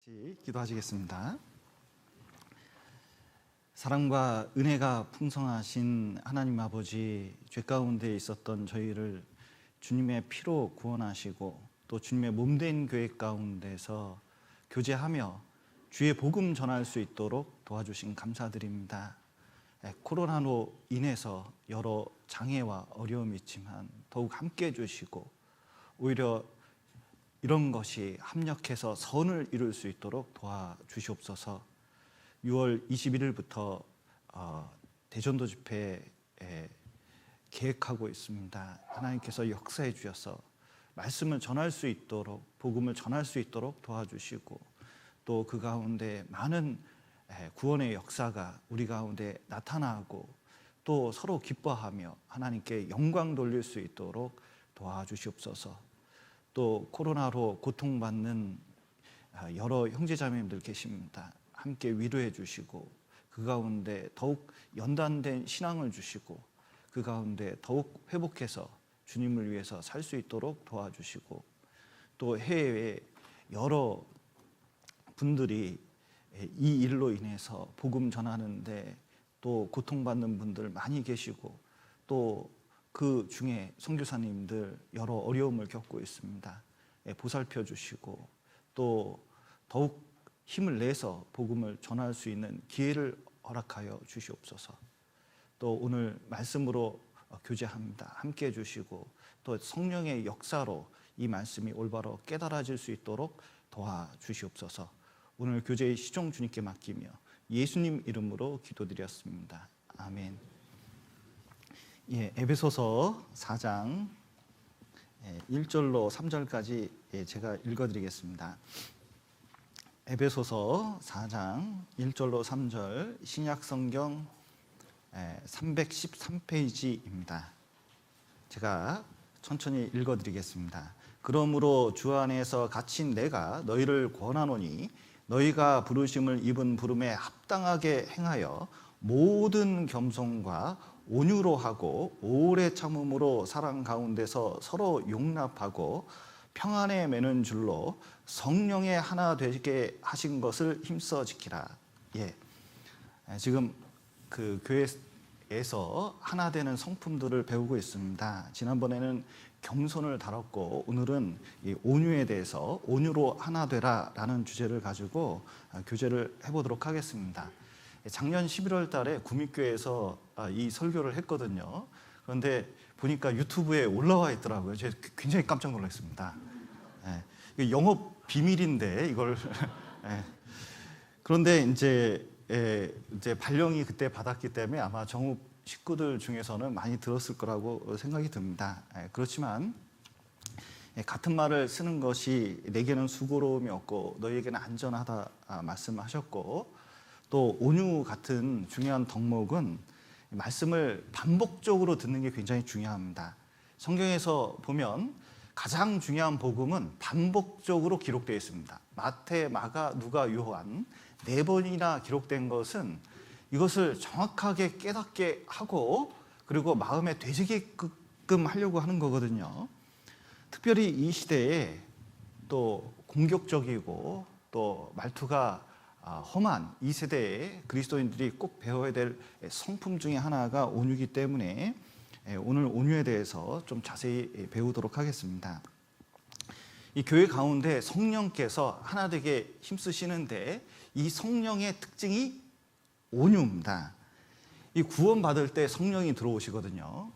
기도하시겠습니다. 사랑과 은혜가 풍성하신 하나님 아버지, 죄 가운데 있었던 저희를 주님의 피로 구원하시고 또 주님의 몸된 교회 가운데서 교제하며 주의 복음 전할 수 있도록 도와주신 감사드립니다. 코로나로 인해서 여러 장애와 어려움이 있지만 더욱 함께 해주시고 오히려 이런 것이 합력해서 선을 이룰 수 있도록 도와주시옵소서. 6월 21일부터 대전도 집회 계획하고 있습니다. 하나님께서 역사해 주셔서 말씀을 전할 수 있도록, 복음을 전할 수 있도록 도와주시고 또 그 가운데 많은 구원의 역사가 우리 가운데 나타나고 또 서로 기뻐하며 하나님께 영광 돌릴 수 있도록 도와주시옵소서. 또 코로나로 고통받는 여러 형제자매님들 계십니다. 함께 위로해 주시고 그 가운데 더욱 연단된 신앙을 주시고 그 가운데 더욱 회복해서 주님을 위해서 살 수 있도록 도와주시고 또 해외에 여러 분들이 이 일로 인해서 복음 전하는데 또 고통받는 분들 많이 계시고 또 그 중에 선교사님들 여러 어려움을 겪고 있습니다. 보살펴 주시고 또 더욱 힘을 내서 복음을 전할 수 있는 기회를 허락하여 주시옵소서. 또 오늘 말씀으로 교제합니다. 함께 해주시고 또 성령의 역사로 이 말씀이 올바로 깨달아질 수 있도록 도와주시옵소서. 오늘 교제의 시종 주님께 맡기며 예수님 이름으로 기도드렸습니다. 아멘. 에베소서 4장 1절로 3절까지 제가 읽어드리겠습니다. 에베소서 4장 1절로 3절 신약성경 313페이지입니다. 제가 천천히 읽어드리겠습니다. 그러므로 주 안에서 갇힌 내가 너희를 권하노니 너희가 부르심을 입은 부름에 합당하게 행하여 모든 겸손과 온유로 하고 오래 참음으로 사랑 가운데서 서로 용납하고 평안에 매는 줄로 성령의 하나 되게 하신 것을 힘써 지키라. 지금 그 교회에서 하나 되는 성품들을 배우고 있습니다. 지난번에는 겸손을 다뤘고 오늘은 이 온유에 대해서 온유로 하나 되라라는 주제를 가지고 교제를 해보도록 하겠습니다. 작년 11월 달에 구미교회에서 이 설교를 했거든요. 그런데 보니까 유튜브에 올라와 있더라고요. 제가 굉장히 깜짝 놀랐습니다. 영업 비밀인데 이걸 그런데 이제 발령이 그때 받았기 때문에 아마 정읍 식구들 중에서는 많이 들었을 거라고 생각이 듭니다. 그렇지만 같은 말을 쓰는 것이 내게는 수고로움이 없고 너희에게는 안전하다 말씀하셨고 또 온유 같은 중요한 덕목은 말씀을 반복적으로 듣는 게 굉장히 중요합니다. 성경에서 보면 가장 중요한 복음은 반복적으로 기록되어 있습니다. 마태, 마가, 누가, 요한 4번이나 기록된 것은 이것을 정확하게 깨닫게 하고 그리고 마음에 되새기게끔 하려고 하는 거거든요. 특별히 이 시대에 또 공격적이고 또 말투가 험한 이 세대의 그리스도인들이 꼭 배워야 될 성품 중에 하나가 온유이기 때문에 오늘 온유에 대해서 좀 자세히 배우도록 하겠습니다. 이 교회 가운데 성령께서 하나 되게 힘쓰시는데 이 성령의 특징이 온유입니다. 이 구원받을 때 성령이 들어오시거든요.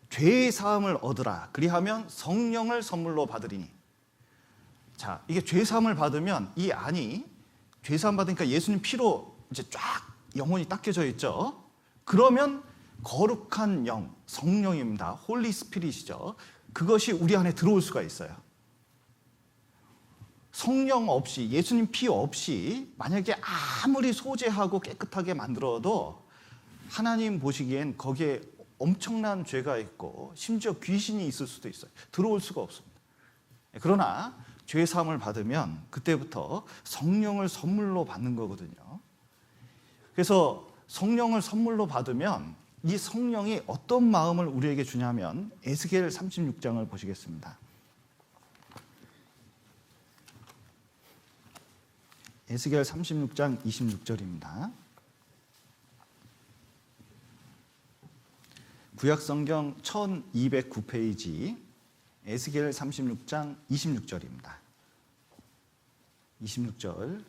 죄의 사함을 얻으라 그리하면 성령을 선물로 받으리니. 자, 이게 죄 사함을 받으면 이 안이 죄 사함 받으니까 예수님 피로 이제 쫙 영혼이 닦여져 있죠. 그러면 거룩한 영, 성령입니다. 홀리 스피릿이죠. 그것이 우리 안에 들어올 수가 있어요. 성령 없이, 예수님 피 없이 만약에 아무리 소재하고 깨끗하게 만들어도 하나님 보시기엔 거기에 엄청난 죄가 있고 심지어 귀신이 있을 수도 있어요. 들어올 수가 없습니다. 그러나 죄 사함을 받으면 그때부터 성령을 선물로 받는 거거든요. 그래서 성령을 선물로 받으면 이 성령이 어떤 마음을 우리에게 주냐면 에스겔 36장을 보시겠습니다. 에스겔 36장 26절입니다. 구약성경 1209페이지 에스겔 36장 26절입니다. 26절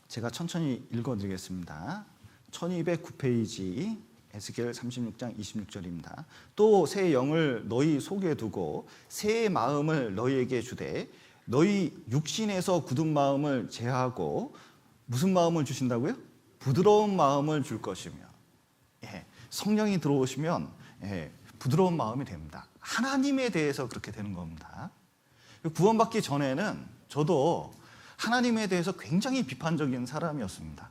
제가 천천히 읽어드리겠습니다. 1209페이지 에스겔 36장 26절입니다. 또 새 영을 너희 속에 두고 새 마음을 너희에게 주되 너희 육신에서 굳은 마음을 제하고 무슨 마음을 주신다고요? 부드러운 마음을 줄 것이며, 성령이 들어오시면 부드러운 마음이 됩니다. 하나님에 대해서 그렇게 되는 겁니다. 구원받기 전에는 저도 하나님에 대해서 굉장히 비판적인 사람이었습니다.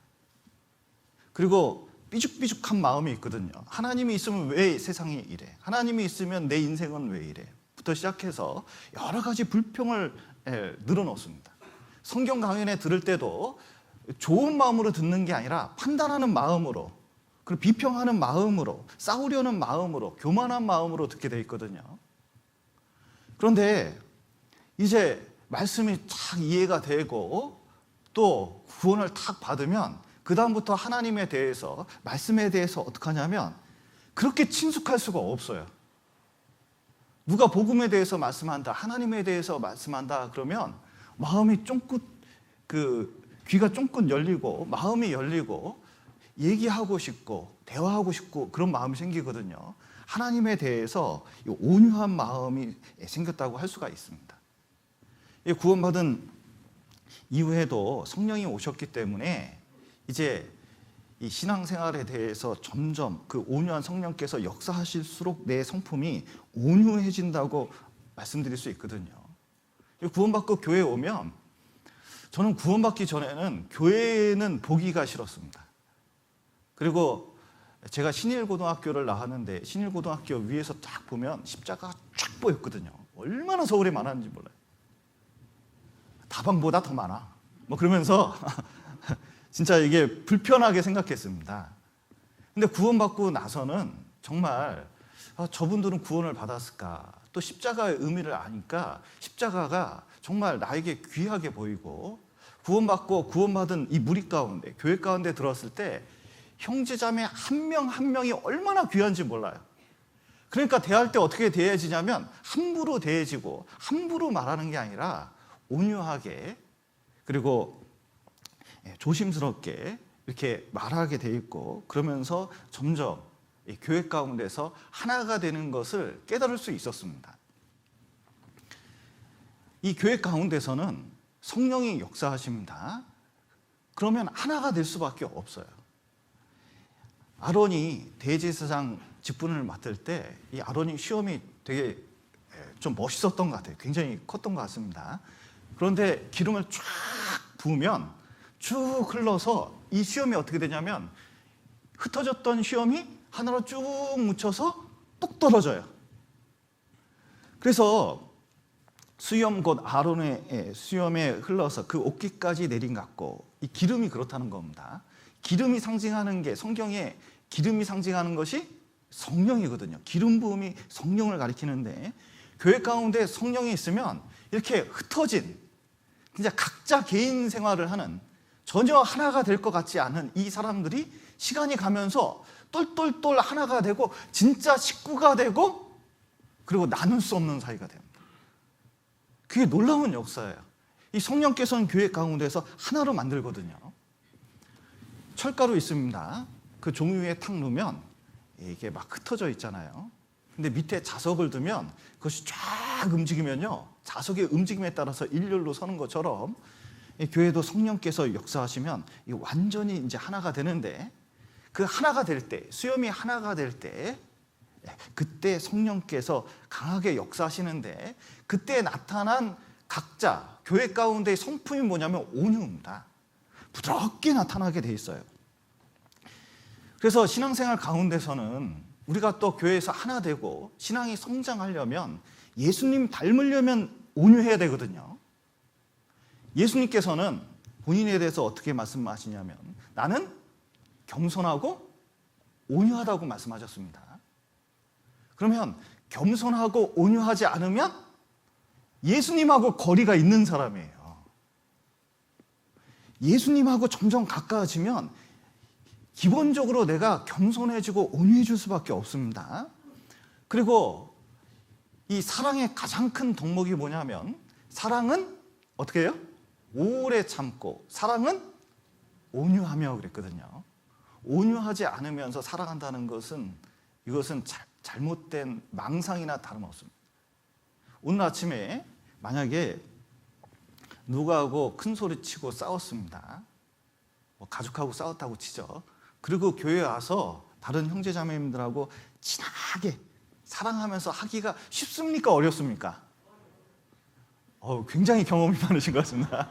그리고 삐죽삐죽한 마음이 있거든요. 하나님이 있으면 왜 세상이 이래? 하나님이 있으면 내 인생은 왜 이래? 부터 시작해서 여러 가지 불평을 늘어놓습니다. 성경 강연에 들을 때도 좋은 마음으로 듣는 게 아니라 판단하는 마음으로, 그리고 비평하는 마음으로, 싸우려는 마음으로, 교만한 마음으로 듣게 돼 있거든요. 그런데 이제 말씀이 탁 이해가 되고 또 구원을 탁 받으면 그 다음부터 하나님에 대해서, 말씀에 대해서 어떻게 하냐면 그렇게 친숙할 수가 없어요. 누가 복음에 대해서 말씀한다, 하나님에 대해서 말씀한다 그러면 마음이 쫑긋, 귀가 쫑긋 열리고 마음이 열리고 얘기하고 싶고 대화하고 싶고 그런 마음이 생기거든요. 하나님에 대해서 온유한 마음이 생겼다고 할 수가 있습니다. 구원받은 이후에도 성령이 오셨기 때문에 이제 이 신앙생활에 대해서 점점 그 온유한 성령께서 역사하실수록 내 성품이 온유해진다고 말씀드릴 수 있거든요. 구원받고 교회에 오면, 저는 구원받기 전에는 교회는 보기가 싫었습니다. 그리고 제가 신일고등학교를 나왔는데 신일고등학교 위에서 딱 보면 십자가가 쫙 보였거든요. 얼마나 서울에 많았는지 몰라요. 다방보다 더 많아. 그러면서 진짜 이게 불편하게 생각했습니다. 근데 구원받고 나서는 정말 저분들은 구원을 받았을까? 또 십자가의 의미를 아니까 십자가가 정말 나에게 귀하게 보이고, 구원받고 구원받은 이 무리 가운데, 교회 가운데 들어왔을 때 형제자매 한 명 한 명이 얼마나 귀한지 몰라요. 그러니까 대할 때 어떻게 대해지냐면 함부로 대해지고 함부로 말하는 게 아니라 온유하게, 그리고 조심스럽게 이렇게 말하게 돼 있고, 그러면서 점점 교회 가운데서 하나가 되는 것을 깨달을 수 있었습니다. 이 교회 가운데서는 성령이 역사하십니다. 그러면 하나가 될 수밖에 없어요. 아론이 대제사장 직분을 맡을 때 이 아론이 시험이 되게 좀 멋있었던 것 같아요. 굉장히 컸던 것 같습니다. 그런데 기름을 쫙 부으면 쭉 흘러서 이 시험이 어떻게 되냐면 흩어졌던 시험이 하나로 쭉 묻혀서 뚝 떨어져요. 그래서 수염 곧 아론의 수염에 흘러서 그 옷깃까지 내린 같고, 이 기름이 그렇다는 겁니다. 기름이 상징하는 게, 성경에 기름이 상징하는 것이 성령이거든요. 기름 부음이 성령을 가리키는데, 교회 가운데 성령이 있으면 이렇게 흩어진, 진짜 각자 개인 생활을 하는, 전혀 하나가 될 것 같지 않은 이 사람들이 시간이 가면서 똘똘똘 하나가 되고 진짜 식구가 되고, 그리고 나눌 수 없는 사이가 됩니다. 그게 놀라운 역사예요. 이 성령께서는 교회 가운데서 하나로 만들거든요. 철가루 있습니다. 그 종이 위에 탁 놓으면 이게 막 흩어져 있잖아요. 근데 밑에 자석을 두면 그것이 쫙 움직이면요, 자석의 움직임에 따라서 일렬로 서는 것처럼 이 교회도 성령께서 역사하시면 이 완전히 이제 하나가 되는데, 그 하나가 될 때, 수염이 하나가 될 때, 그때 성령께서 강하게 역사하시는데, 그때 나타난 각자 교회 가운데의 성품이 뭐냐면 온유입니다. 부드럽게 나타나게 돼 있어요. 그래서 신앙생활 가운데서는 우리가 또 교회에서 하나 되고 신앙이 성장하려면, 예수님 닮으려면 온유해야 되거든요. 예수님께서는 본인에 대해서 어떻게 말씀하시냐면 나는 겸손하고 온유하다고 말씀하셨습니다. 그러면 겸손하고 온유하지 않으면 예수님하고 거리가 있는 사람이에요. 예수님하고 점점 가까워지면 기본적으로 내가 겸손해지고 온유해질 수밖에 없습니다. 그리고 이 사랑의 가장 큰 덕목이 뭐냐면, 사랑은 어떻게 해요? 오래 참고, 사랑은 온유하며 그랬거든요. 온유하지 않으면서 사랑한다는 것은, 이것은 잘못된 망상이나 다름없습니다. 오늘 아침에 만약에 누구하고 큰 소리 치고 싸웠습니다. 가족하고 싸웠다고 치죠. 그리고 교회에 와서 다른 형제자매님들하고 진하게 사랑하면서 하기가 쉽습니까? 어렵습니까? 굉장히 경험이 많으신 것 같습니다.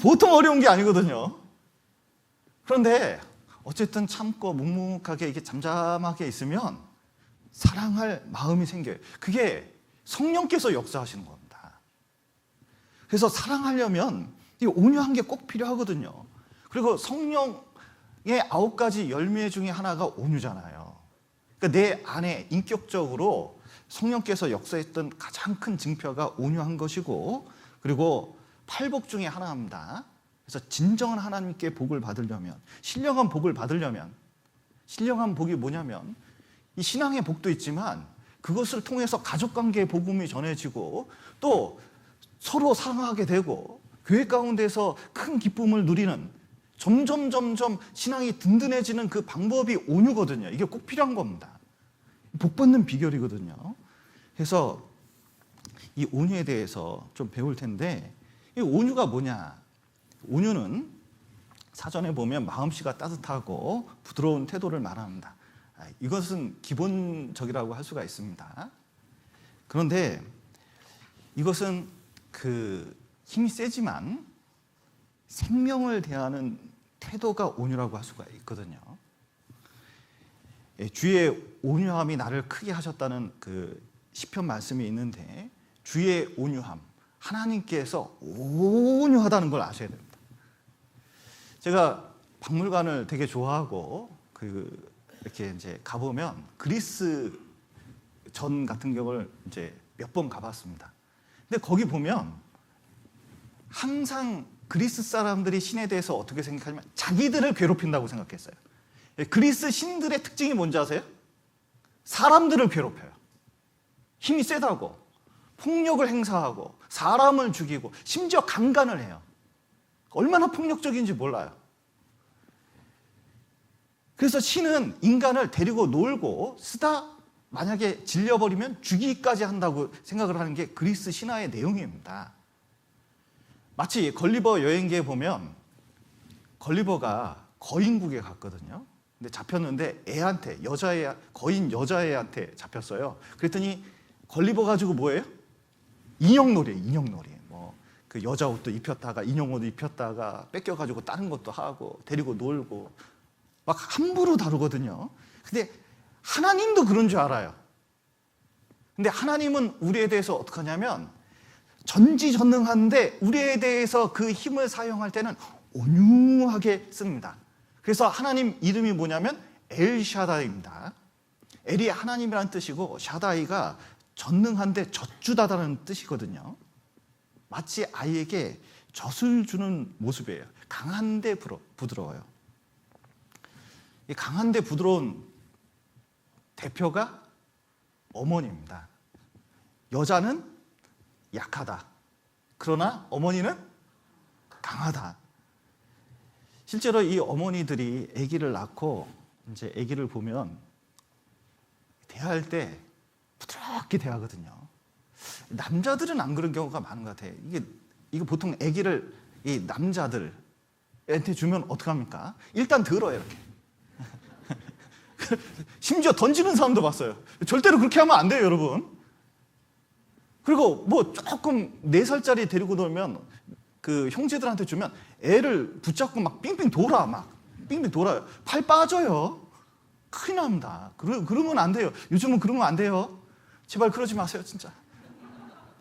보통 어려운 게 아니거든요. 그런데 어쨌든 참고 묵묵하게 이게 잠잠하게 있으면 사랑할 마음이 생겨요. 그게 성령께서 역사하시는 겁니다. 그래서 사랑하려면 이 온유한 게 꼭 필요하거든요. 그리고 성령의 9가지 열매 중에 하나가 온유잖아요. 그러니까 내 안에 인격적으로 성령께서 역사했던 가장 큰 증표가 온유한 것이고, 그리고 팔복 중에 하나입니다. 그래서 진정한 하나님께 복을 받으려면, 신령한 복을 받으려면, 신령한 복이 뭐냐면 이 신앙의 복도 있지만 그것을 통해서 가족관계의 복음이 전해지고 또 서로 사랑하게 되고 교회 가운데서 큰 기쁨을 누리는, 점점 신앙이 든든해지는 그 방법이 온유거든요. 이게 꼭 필요한 겁니다. 복 받는 비결이거든요. 그래서 이 온유에 대해서 좀 배울 텐데, 이 온유가 뭐냐? 온유는 사전에 보면 마음씨가 따뜻하고 부드러운 태도를 말합니다. 이것은 기본적이라고 할 수가 있습니다. 그런데 이것은 힘이 세지만 생명을 대하는 태도가 온유라고 할 수가 있거든요. 주의 온유함이 나를 크게 하셨다는 시편 말씀이 있는데, 주의 온유함, 하나님께서 온유하다는 걸 아셔야 됩니다. 제가 박물관을 되게 좋아하고 이렇게 이제 가보면 그리스 전 같은 경우를 이제 몇 번 가봤습니다. 근데 거기 보면 항상 그리스 사람들이 신에 대해서 어떻게 생각하냐면 자기들을 괴롭힌다고 생각했어요. 그리스 신들의 특징이 뭔지 아세요? 사람들을 괴롭혀요. 힘이 세다고, 폭력을 행사하고, 사람을 죽이고, 심지어 강간을 해요. 얼마나 폭력적인지 몰라요. 그래서 신은 인간을 데리고 놀고 쓰다 만약에 질려버리면 죽이기까지 한다고 생각을 하는 게 그리스 신화의 내용입니다. 마치 걸리버 여행기에 보면 걸리버가 거인국에 갔거든요. 근데 잡혔는데 애한테, 거인 여자애한테 잡혔어요. 그랬더니 걸리버 가지고 뭐예요? 인형놀이에요, 인형놀이. 그 여자 옷도 입혔다가 인형 옷도 입혔다가 뺏겨가지고 다른 것도 하고 데리고 놀고 막 함부로 다루거든요. 근데 하나님도 그런 줄 알아요. 근데 하나님은 우리에 대해서 어떻게 하냐면 전지전능한데 우리에 대해서 그 힘을 사용할 때는 온유하게 씁니다. 그래서 하나님 이름이 뭐냐면 엘샤다이입니다. 엘이 하나님이라는 뜻이고 샤다이가 전능한데 젖주다라는 뜻이거든요. 마치 아이에게 젖을 주는 모습이에요. 강한데 부드러워요. 이 강한데 부드러운 대표가 어머니입니다. 여자는 약하다. 그러나 어머니는 강하다. 실제로 이 어머니들이 아기를 낳고 이제 아기를 보면 대할 때 부드럽게 대하거든요. 남자들은 안 그런 경우가 많은 것 같아요. 이게 보통 아기를 이 남자들한테 주면 어떡합니까? 일단 들어요, 이렇게. 심지어 던지는 사람도 봤어요. 절대로 그렇게 하면 안 돼요, 여러분. 그리고 뭐 조금 4살짜리 데리고 놀면 그 형제들한테 주면 애를 붙잡고 막 빙빙 돌아요. 팔 빠져요. 큰일 납니다. 그러면 안 돼요. 요즘은 그러면 안 돼요. 제발 그러지 마세요, 진짜.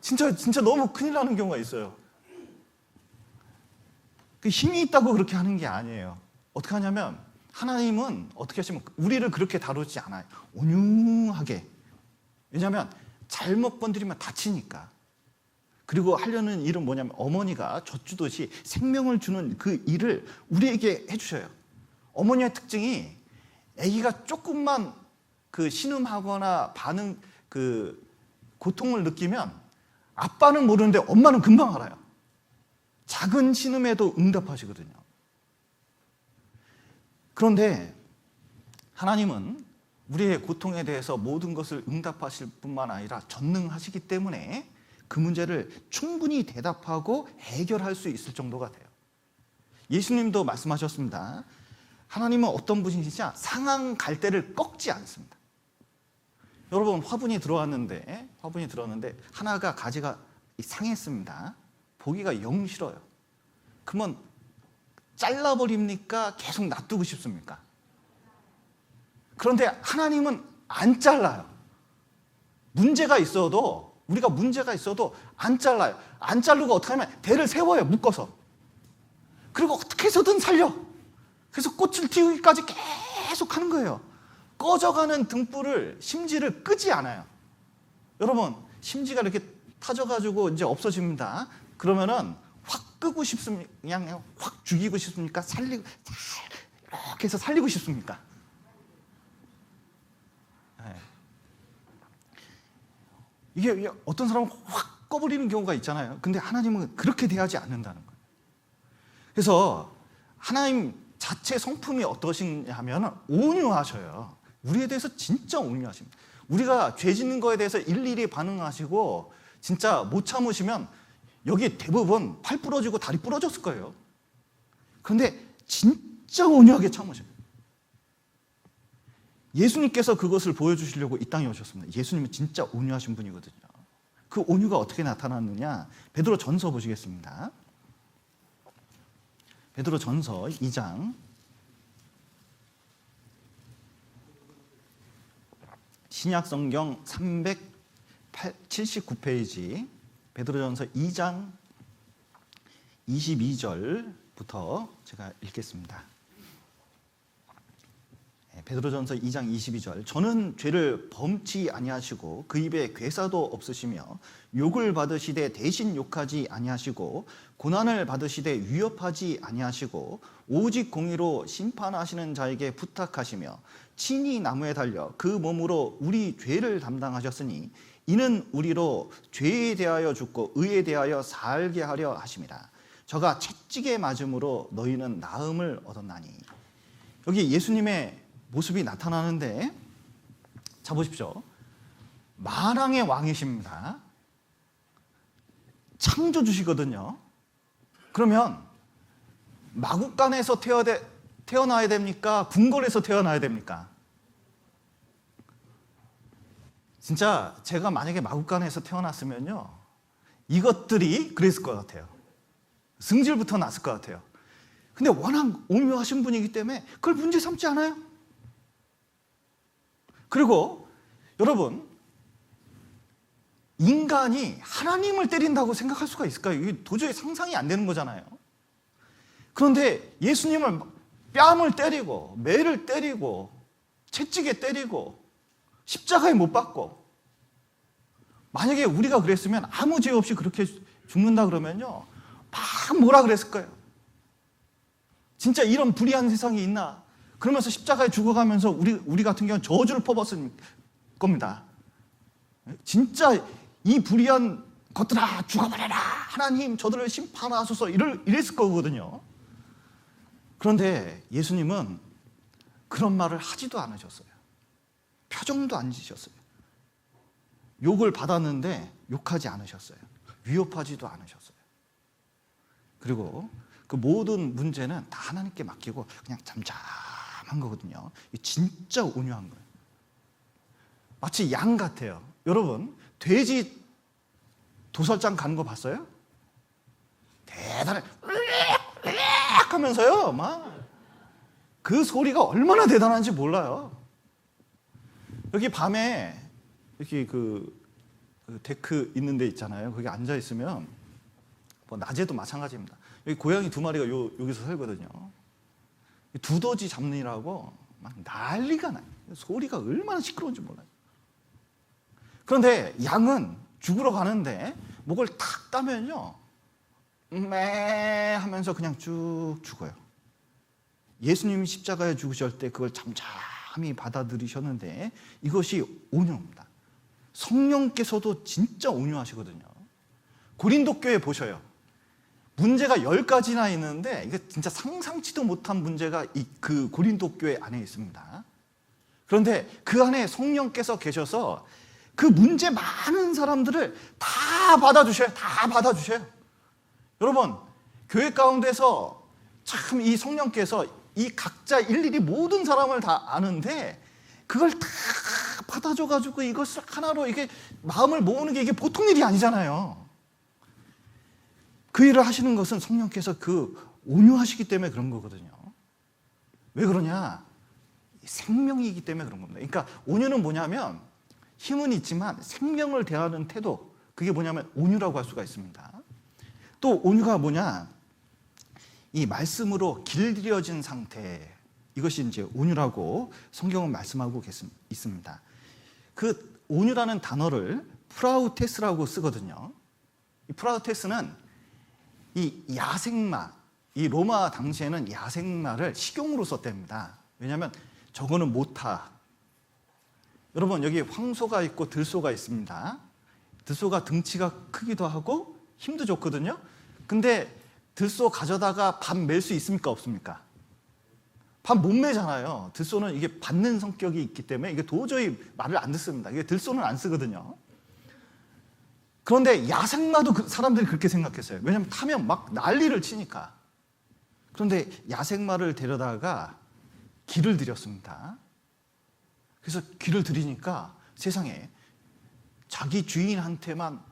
진짜 너무 큰일 나는 경우가 있어요. 그 힘이 있다고 그렇게 하는 게 아니에요. 어떻게 하냐면 하나님은 어떻게 하시면 우리를 그렇게 다루지 않아요. 온유하게. 왜냐하면 잘못 건드리면 다치니까. 그리고 하려는 일은 뭐냐면 어머니가 젖주듯이 생명을 주는 그 일을 우리에게 해주셔요. 어머니의 특징이 아기가 조금만 그 신음하거나 반응 그 고통을 느끼면 아빠는 모르는데 엄마는 금방 알아요. 작은 신음에도 응답하시거든요. 그런데 하나님은 우리의 고통에 대해서 모든 것을 응답하실 뿐만 아니라 전능하시기 때문에 그 문제를 충분히 대답하고 해결할 수 있을 정도가 돼요. 예수님도 말씀하셨습니다. 하나님은 어떤 분이시냐? 상한 갈대를 꺾지 않습니다. 여러분, 화분이 들어왔는데 하나가 가지가 상했습니다. 보기가 영 싫어요. 그러면 잘라버립니까? 계속 놔두고 싶습니까? 그런데 하나님은 안 잘라요. 우리가 문제가 있어도 안 잘라요. 안 자르고 어떻게 하면 대를 세워요, 묶어서. 그리고 어떻게 해서든 살려. 그래서 꽃을 띄우기까지 계속 하는 거예요. 꺼져가는 등불을, 심지를 끄지 않아요. 여러분, 심지가 이렇게 타져가지고 이제 없어집니다. 그러면은 확 끄고 싶습니까? 그냥 확 죽이고 싶습니까? 이렇게 해서 살리고 싶습니까? 네. 이게 어떤 사람은 확 꺼버리는 경우가 있잖아요. 근데 하나님은 그렇게 대하지 않는다는 거예요. 그래서 하나님 자체 성품이 어떠시냐면 온유하셔요. 우리에 대해서 진짜 온유하십니다. 우리가 죄 짓는 거에 대해서 일일이 반응하시고 진짜 못 참으시면 여기 대부분 팔 부러지고 다리 부러졌을 거예요. 그런데 진짜 온유하게 참으셔요. 예수님께서 그것을 보여주시려고 이 땅에 오셨습니다. 예수님은 진짜 온유하신 분이거든요. 그 온유가 어떻게 나타났느냐? 베드로 전서 보시겠습니다. 베드로 전서 2장 신약성경 379페이지 베드로전서 2장 22절부터 제가 읽겠습니다. 베드로전서 2장 22절. 저는 죄를 범치 아니하시고 그 입에 괴사도 없으시며 욕을 받으시되 대신 욕하지 아니하시고 고난을 받으시되 위협하지 아니하시고 오직 공의로 심판하시는 자에게 부탁하시며 친히 나무에 달려 그 몸으로 우리 죄를 담당하셨으니 이는 우리로 죄에 대하여 죽고 의에 대하여 살게 하려 하심이라. 저가 채찍에 맞음으로 너희는 나음을 얻었나니. 여기 예수님의 모습이 나타나는데, 자 보십시오. 만왕의 왕이십니다. 창조주시거든요. 그러면 마국간에서 태어나야 됩니까? 궁궐에서 태어나야 됩니까? 진짜 제가 만약에 마국간에서 태어났으면요, 이것들이 그랬을 것 같아요. 승질부터 났을 것 같아요. 근데 워낙 온유하신 분이기 때문에 그걸 문제 삼지 않아요. 그리고 여러분, 인간이 하나님을 때린다고 생각할 수가 있을까요? 이게 도저히 상상이 안 되는 거잖아요. 그런데 예수님을 뺨을 때리고 매를 때리고 채찍에 때리고 십자가에 못 박고, 만약에 우리가 그랬으면 아무 죄 없이 그렇게 죽는다 그러면요, 막 뭐라 그랬을 거예요. 진짜 이런 불의한 세상이 있나? 그러면서 십자가에 죽어가면서 우리 같은 경우는 저주를 퍼붓을 겁니다. 진짜 이 불의한 것들아 죽어버려라, 하나님 저들을 심판하소서, 이랬을 거거든요. 그런데 예수님은 그런 말을 하지도 않으셨어요. 표정도 안 지셨어요. 욕을 받았는데 욕하지 않으셨어요. 위협하지도 않으셨어요. 그리고 그 모든 문제는 다 하나님께 맡기고 그냥 잠잠한 거거든요. 진짜 온유한 거예요. 마치 양 같아요. 여러분, 돼지 도살장 가는 거 봤어요? 대단해. 으악 하면서요, 막 그 소리가 얼마나 대단한지 몰라요. 여기 밤에 이렇게 그 데크 있는 데 있잖아요. 거기 앉아 있으면, 뭐 낮에도 마찬가지입니다. 여기 고양이 2마리가 여기서 살거든요. 두더지 잡느라고 막 난리가 나요. 소리가 얼마나 시끄러운지 몰라요. 그런데 양은 죽으러 가는데 목을 탁 따면요, 매 하면서 그냥 쭉 죽어요. 예수님이 십자가에 죽으실 때 그걸 잠잠히 받아들이셨는데 이것이 온유입니다. 성령께서도 진짜 온유하시거든요. 고린도 교회 보셔요. 문제가 10가지나 있는데 이게 진짜 상상치도 못한 문제가 그 고린도 교회 안에 있습니다. 그런데 그 안에 성령께서 계셔서 그 문제 많은 사람들을 다 받아주셔요. 다 받아주셔요. 여러분, 교회 가운데서 참 이 성령께서 이 각자 일일이 모든 사람을 다 아는데 그걸 다 받아줘가지고 이것을 하나로 이게 마음을 모으는 게 이게 보통 일이 아니잖아요. 그 일을 하시는 것은 성령께서 그 온유하시기 때문에 그런 거거든요. 왜 그러냐? 생명이기 때문에 그런 겁니다. 그러니까 온유는 뭐냐면 힘은 있지만 생명을 대하는 태도, 그게 뭐냐면 온유라고 할 수가 있습니다. 또 온유가 뭐냐? 이 말씀으로 길들여진 상태, 이것이 이제 온유라고 성경은 말씀하고 있습니다. 그 온유라는 단어를 프라우테스라고 쓰거든요. 이 프라우테스는 이 야생마, 이 로마 당시에는 야생마를 식용으로 썼답니다. 왜냐하면 저거는 못타. 여러분, 여기 황소가 있고 들소가 있습니다. 들소가 등치가 크기도 하고 힘도 좋거든요. 근데 들소 가져다가 밥 맬 수 있습니까? 없습니까? 밥 못 매잖아요. 들소는 이게 받는 성격이 있기 때문에 이게 도저히 말을 안 듣습니다. 이게 들소는 안 쓰거든요. 그런데 야생마도 사람들이 그렇게 생각했어요. 왜냐하면 타면 막 난리를 치니까. 그런데 야생마를 데려다가 길을 들였습니다. 그래서 길을 들이니까 세상에 자기 주인한테만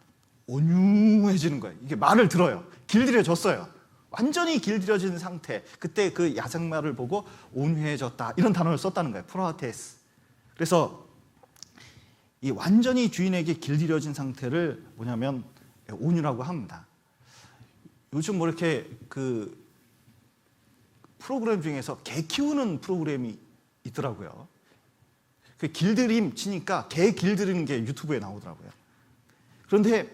온유해지는 거예요. 이게 말을 들어요. 길들여졌어요. 완전히 길들여진 상태. 그때 그 야생마를 보고 온유해졌다, 이런 단어를 썼다는 거예요. 프라테스. 그래서 이 완전히 주인에게 길들여진 상태를 뭐냐면 온유라고 합니다. 요즘 뭐 이렇게 그 프로그램 중에서 개 키우는 프로그램이 있더라고요. 그 길들임 치니까 개 길들이는 게 유튜브에 나오더라고요. 그런데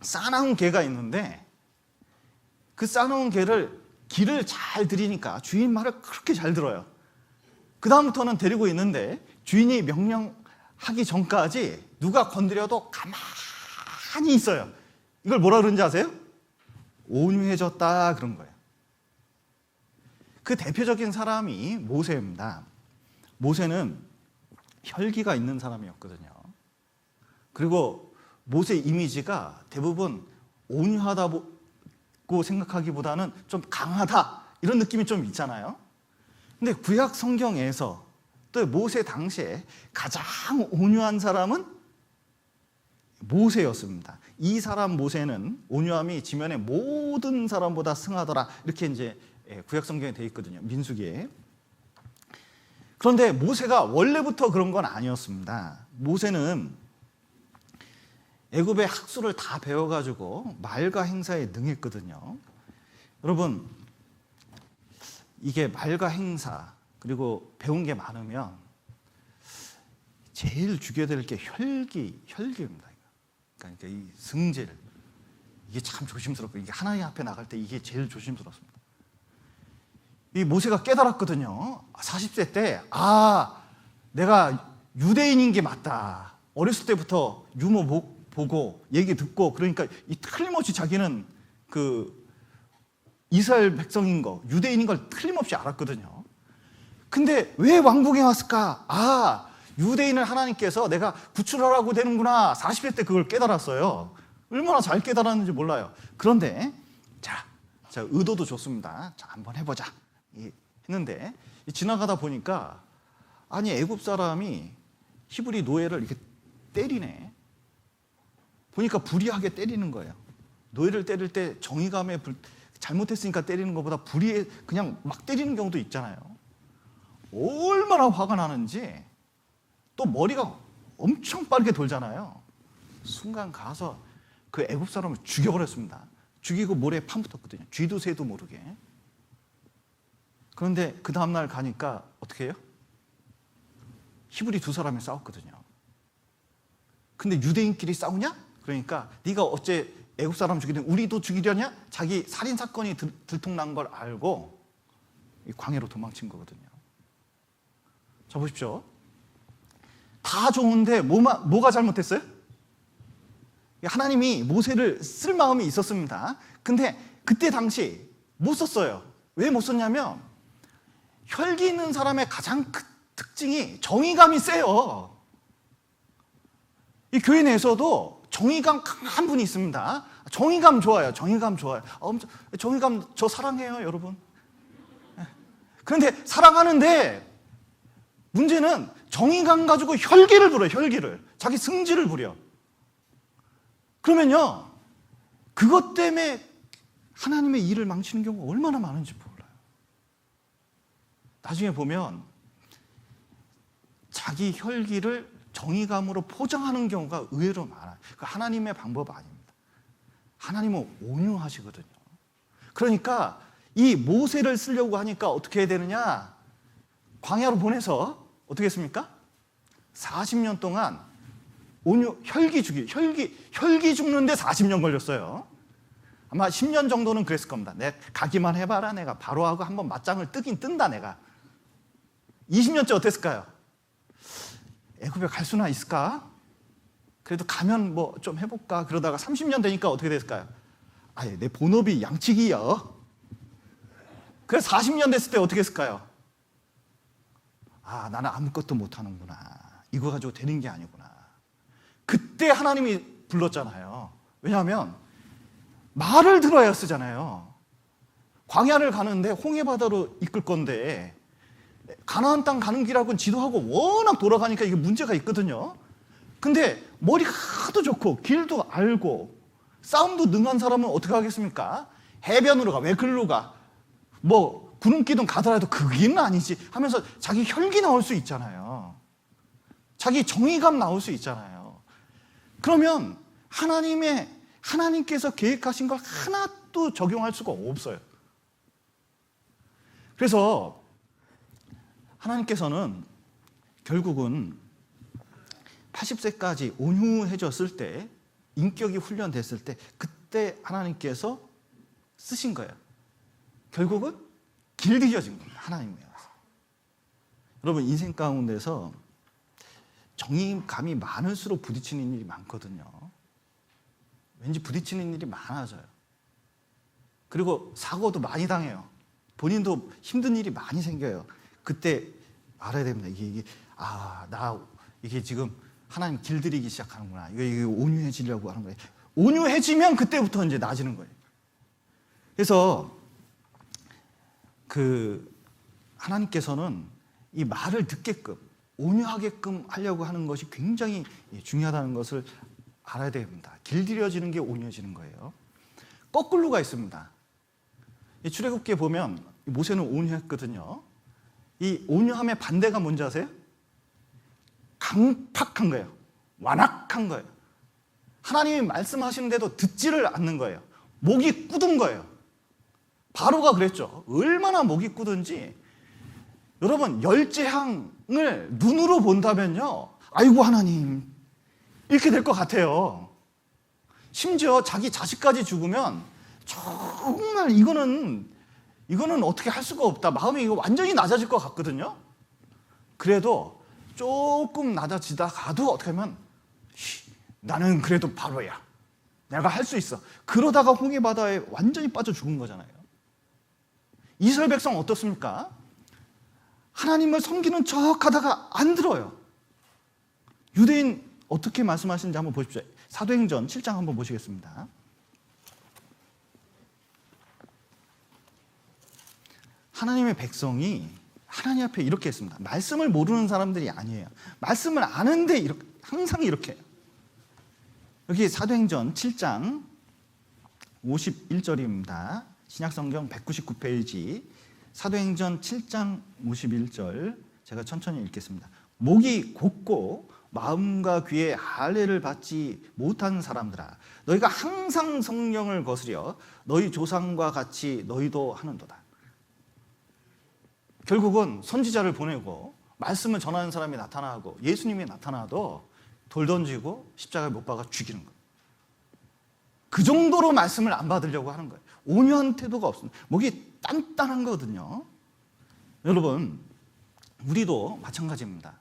싸나운 개가 있는데 그 싸나운 개를 길을 잘 들이니까 주인 말을 그렇게 잘 들어요. 그 다음부터는 데리고 있는데 주인이 명령하기 전까지 누가 건드려도 가만히 있어요. 이걸 뭐라 그러는지 아세요? 온유해졌다, 그런 거예요. 그 대표적인 사람이 모세입니다. 모세는 혈기가 있는 사람이었거든요. 그리고 모세 이미지가 대부분 온유하다고 생각하기보다는 좀 강하다, 이런 느낌이 좀 있잖아요. 근데 구약 성경에서 또 모세 당시에 가장 온유한 사람은 모세였습니다. 이 사람 모세는 온유함이 지면의 모든 사람보다 승하더라, 이렇게 이제 구약 성경에 되어 있거든요. 민수기에. 그런데 모세가 원래부터 그런 건 아니었습니다. 모세는 애굽의 학술을 다 배워가지고 말과 행사에 능했거든요. 여러분, 이게 말과 행사 그리고 배운 게 많으면 제일 죽여야 될 게 혈기입니다. 그러니까 이 승질, 이게 참 조심스럽고, 이게 하나님 앞에 나갈 때 이게 제일 조심스럽습니다. 이 모세가 깨달았거든요. 40세 때, 내가 유대인인 게 맞다. 어렸을 때부터 유모 보고 얘기 듣고, 그러니까 이 틀림없이 자기는 그 이스라엘 백성인 거, 유대인인 걸 틀림없이 알았거든요. 근데 왜 왕궁에 왔을까? 유대인을 하나님께서 내가 구출하라고 되는구나. 40세 때 그걸 깨달았어요. 얼마나 잘 깨달았는지 몰라요. 그런데 자, 의도도 좋습니다. 자, 한번 해보자 했는데 지나가다 보니까 애굽 사람이 히브리 노예를 이렇게 때리네. 보니까 불의하게 때리는 거예요. 노예를 때릴 때 정의감에 잘못했으니까 때리는 것보다 불의에 그냥 막 때리는 경우도 있잖아요. 얼마나 화가 나는지. 또 머리가 엄청 빠르게 돌잖아요. 순간 가서 그 애굽 사람을 죽여버렸습니다. 죽이고 모래에 파묻었거든요. 쥐도 새도 모르게. 그런데 그 다음날 가니까 어떻게 해요? 히브리 두 사람이 싸웠거든요. 근데 유대인끼리 싸우냐? 그러니까 네가 어째 애국 사람 죽이더니 우리도 죽이려냐? 자기 살인 사건이 들통난 걸 알고 이 광야로 도망친 거거든요. 자, 보십시오. 다 좋은데 뭐가 잘못됐어요? 하나님이 모세를 쓸 마음이 있었습니다. 근데 그때 당시 못 썼어요. 왜 못 썼냐면 혈기 있는 사람의 가장 큰 특징이 정의감이 세요. 이 교회 내에서도 정의감 강한 분이 있습니다. 정의감 좋아요. 정의감 좋아요. 정의감 저 사랑해요, 여러분. 그런데 사랑하는데 문제는 정의감 가지고 혈기를 부려요. 혈기를. 자기 승질을 부려. 그러면요, 그것 때문에 하나님의 일을 망치는 경우가 얼마나 많은지 몰라요. 나중에 보면 자기 혈기를 정의감으로 포장하는 경우가 의외로 많아요. 그 하나님의 방법 아닙니다. 하나님은 온유하시거든요. 그러니까 이 모세를 쓰려고 하니까 어떻게 해야 되느냐? 광야로 보내서 어떻게 했습니까? 40년 동안 혈기 죽는데 40년 걸렸어요. 아마 10년 정도는 그랬을 겁니다. 내가 가기만 해봐라. 내가 바로하고 한번 맞짱을 뜨긴 뜬다. 내가 20년째 어땠을까요? 애굽에 갈 수나 있을까? 그래도 가면 뭐 좀 해볼까? 그러다가 30년 되니까 어떻게 됐을까요? 아예 내 본업이 양치기야. 그래서 40년 됐을 때 어떻게 했을까요? 아, 나는 아무것도 못하는구나. 이거 가지고 되는 게 아니구나. 그때 하나님이 불렀잖아요. 왜냐하면 말을 들어야 쓰잖아요. 광야를 가는데 홍해바다로 이끌 건데 가나안 땅 가는 길하고는 지도하고 워낙 돌아가니까 이게 문제가 있거든요. 근데 머리가 하도 좋고 길도 알고 싸움도 능한 사람은 어떻게 하겠습니까? 해변으로 가. 왜 글로 가? 뭐 구름기둥 가더라도 그 길은 아니지 하면서 자기 혈기 나올 수 있잖아요. 자기 정의감 나올 수 있잖아요. 그러면 하나님께서 계획하신 걸 하나도 적용할 수가 없어요. 그래서 하나님께서는 결국은 80세까지 온유해졌을 때, 인격이 훈련됐을 때, 그때 하나님께서 쓰신 거예요. 결국은 길들여진 겁니다. 하나님이어서. 여러분, 인생 가운데서 정의감이 많을수록 부딪히는 일이 많거든요. 왠지 부딪히는 일이 많아져요. 그리고 사고도 많이 당해요. 본인도 힘든 일이 많이 생겨요. 그때 알아야 됩니다. 이게 지금 하나님 길들이기 시작하는구나. 이게 온유해지려고 하는 거예요. 온유해지면 그때부터 이제 나아지는 거예요. 그래서 하나님께서는 이 말을 듣게끔, 온유하게끔 하려고 하는 것이 굉장히 중요하다는 것을 알아야 됩니다. 길들여지는 게 온유해지는 거예요. 거꾸로가 있습니다. 출애굽기에 보면 모세는 온유했거든요. 이 온유함의 반대가 뭔지 아세요? 강팍한 거예요. 완악한 거예요. 하나님이 말씀하시는데도 듣지를 않는 거예요. 목이 굳은 거예요. 바로가 그랬죠. 얼마나 목이 굳은지. 여러분, 열재앙을 눈으로 본다면요, 아이고 하나님, 이렇게 될 것 같아요. 심지어 자기 자식까지 죽으면 정말 이거는 어떻게 할 수가 없다. 마음이 이거 완전히 낮아질 것 같거든요. 그래도 조금 낮아지다가도 어떻게 하면 나는 그래도 바로야. 내가 할 수 있어. 그러다가 홍해바다에 완전히 빠져 죽은 거잖아요. 이스라엘 백성 어떻습니까? 하나님을 섬기는 척 하다가 안 들어요. 유대인 어떻게 말씀하시는지 한번 보십시오. 사도행전 7장 한번 보시겠습니다. 하나님의 백성이 하나님 앞에 이렇게 했습니다. 말씀을 모르는 사람들이 아니에요. 말씀을 아는데 항상 이렇게 해요. 여기 사도행전 7장 51절입니다. 신약성경 199페이지 사도행전 7장 51절 제가 천천히 읽겠습니다. 목이 곧고 마음과 귀에 할례를 받지 못한 사람들아, 너희가 항상 성령을 거스려 너희 조상과 같이 너희도 하는도다. 결국은 선지자를 보내고 말씀을 전하는 사람이 나타나고 예수님이 나타나도 돌 던지고 십자가에 못 박아 죽이는 거예요. 그 정도로 말씀을 안 받으려고 하는 거예요. 온유한 태도가 없습니다. 목이 단단한 거거든요. 여러분, 우리도 마찬가지입니다.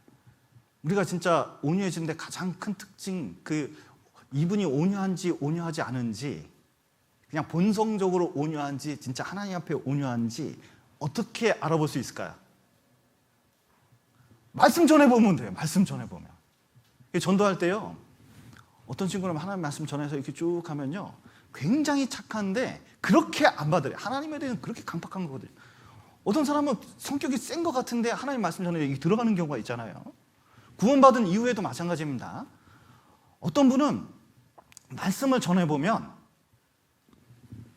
우리가 진짜 온유해지는데 가장 큰 특징, 이분이 온유한지 온유하지 않은지, 그냥 본성적으로 온유한지 진짜 하나님 앞에 온유한지 어떻게 알아볼 수 있을까요? 말씀 전해보면 돼요. 말씀 전해보면. 전도할 때요, 어떤 친구는 하나님 말씀 전해서 이렇게 쭉 하면요, 굉장히 착한데 그렇게 안 받아요. 하나님에 대해서는 그렇게 강팍한 거거든요. 어떤 사람은 성격이 센 것 같은데 하나님 말씀 전에 들어가는 경우가 있잖아요. 구원받은 이후에도 마찬가지입니다. 어떤 분은 말씀을 전해보면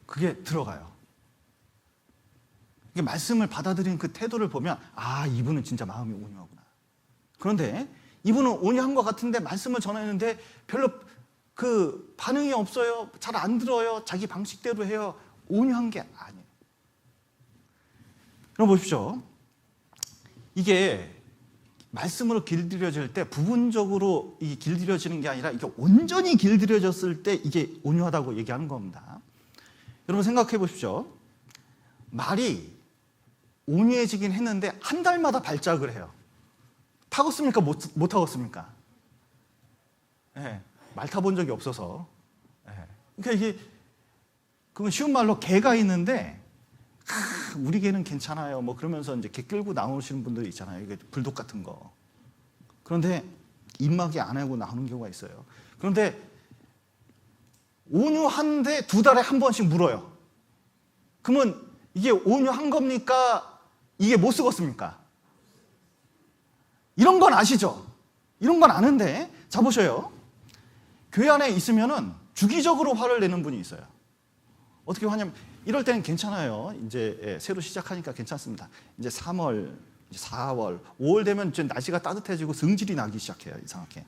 그게 들어가요. 이게 말씀을 받아들이는 그 태도를 보면, 아, 이분은 진짜 마음이 온유하구나. 그런데 이분은 온유한 것 같은데 말씀을 전하는데 별로 그 반응이 없어요. 잘 안 들어요. 자기 방식대로 해요. 온유한 게 아니에요. 여러분 보십시오. 이게 말씀으로 길들여질 때 부분적으로 이 길들여지는 게 아니라 이게 온전히 길들여졌을 때 이게 온유하다고 얘기하는 겁니다. 여러분 생각해 보십시오. 말이 온유해지긴 했는데 한 달마다 발작을 해요. 타겠습니까? 못 타겠습니까? 네, 말 타본 적이 없어서. 네. 그러니까 이게 그건 쉬운 말로 개가 있는데 우리 개는 괜찮아요. 뭐 그러면서 이제 개 끌고 나오시는 분들이 있잖아요. 이게 불독 같은 거. 그런데 입막이 안 하고 나오는 경우가 있어요. 그런데 온유한데 2달에 한 번씩 물어요. 그러면 이게 온유한 겁니까? 이게 못 쓰겠습니까? 이런 건 아시죠? 이런 건 아는데, 자 보셔요. 교회 안에 있으면은 주기적으로 화를 내는 분이 있어요. 어떻게 화냐면, 이럴 때는 괜찮아요. 이제 새로 시작하니까 괜찮습니다. 이제 3월, 4월, 5월 되면 이제 날씨가 따뜻해지고 성질이 나기 시작해요. 이상하게.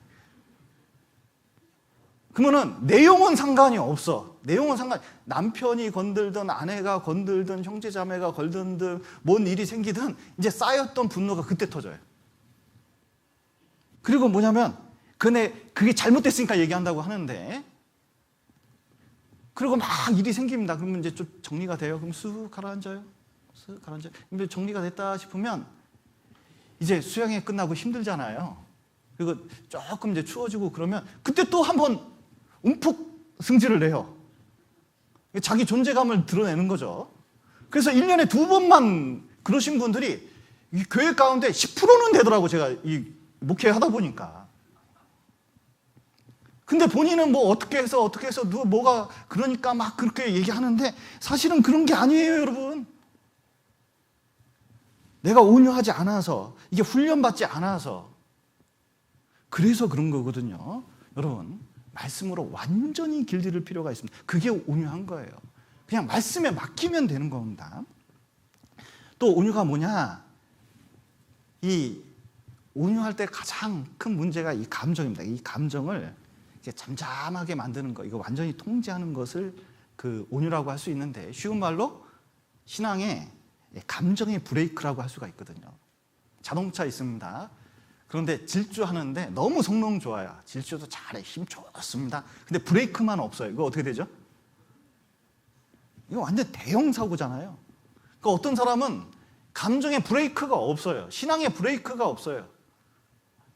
그러면은 내용은 상관이 없어. 내용은 남편이 건들든 아내가 건들든 형제자매가 건들든 뭔 일이 생기든 이제 쌓였던 분노가 그때 터져요. 그리고 뭐냐면 그게 잘못됐으니까 얘기한다고 하는데, 그리고 막 일이 생깁니다. 그러면 이제 좀 정리가 돼요. 그럼 쑥 가라앉아요. 쑥 가라앉아요. 근데 정리가 됐다 싶으면 이제 수양회 끝나고 힘들잖아요. 그리고 조금 이제 추워지고 그러면 그때 또 한번 움푹 승질을 내요. 자기 존재감을 드러내는 거죠. 그래서 1년에 2번만 그러신 분들이 이 교회 가운데 10%는 되더라고, 제가 이 목회하다 보니까. 근데 본인은 뭐 어떻게 해서 누가 뭐가 그러니까 막 그렇게 얘기하는데 사실은 그런 게 아니에요, 여러분. 내가 온유하지 않아서, 이게 훈련받지 않아서 그래서 그런 거거든요. 여러분, 말씀으로 완전히 길들일 필요가 있습니다. 그게 온유한 거예요. 그냥 말씀에 맡기면 되는 겁니다. 또 온유가 뭐냐? 이 온유할 때 가장 큰 문제가 이 감정입니다. 이 감정을 잠잠하게 만드는 거, 이거 완전히 통제하는 것을 그 온유라고 할 수 있는데, 쉬운 말로 신앙에 감정의 브레이크라고 할 수가 있거든요. 자동차 있습니다. 그런데 질주하는데 너무 성능 좋아요. 질주도 잘해, 힘 좋습니다. 근데 브레이크만 없어요. 이거 어떻게 되죠? 이거 완전 대형 사고잖아요. 그러니까 어떤 사람은 감정의 브레이크가 없어요. 신앙의 브레이크가 없어요.